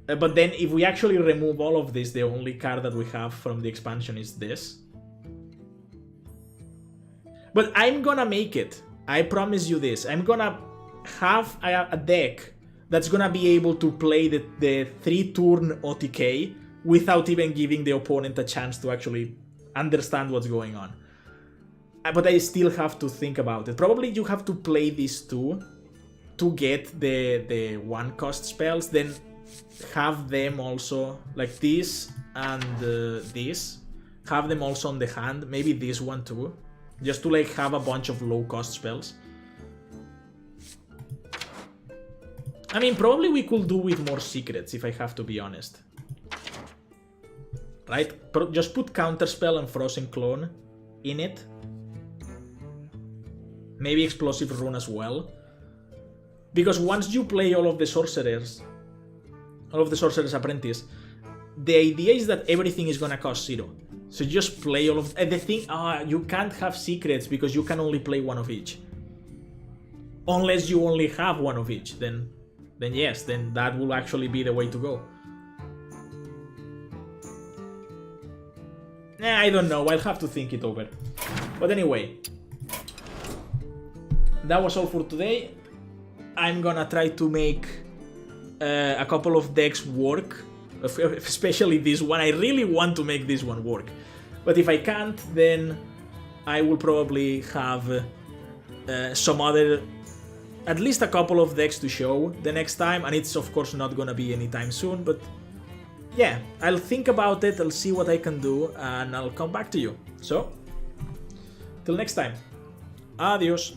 But then if we actually remove all of this, the only card that we have from the expansion is this. But I'm gonna make it. I promise you this. I'm gonna have a deck that's gonna be able to play the 3-turn OTK without even giving the opponent a chance to actually understand what's going on. But I still have to think about it. Probably you have to play these two to get the 1-cost spells, then have them also, like this and this, have them also on the hand, maybe this one too, just to like have a bunch of low-cost spells. I mean, probably we could do with more secrets, if I have to be honest. Right? Just put Counterspell and Frozen Clone in it. Maybe Explosive Rune as well. Because once you play all of the Sorcerers, all of the Sorcerer's Apprentice, the idea is that everything is gonna cost 0. So just play all of... the thing... you can't have secrets because you can only play one of each. Unless you only have one of each, then yes, then that will actually be the way to go. I don't know, I'll have to think it over. But anyway, that was all for today. I'm gonna try to make a couple of decks work, especially this one. I really want to make this one work. But if I can't, then I will probably have some other, at least a couple of decks to show the next time, and it's of course not gonna be anytime soon, but yeah, I'll think about it, I'll see what I can do, and I'll come back to you. So, till next time, adios.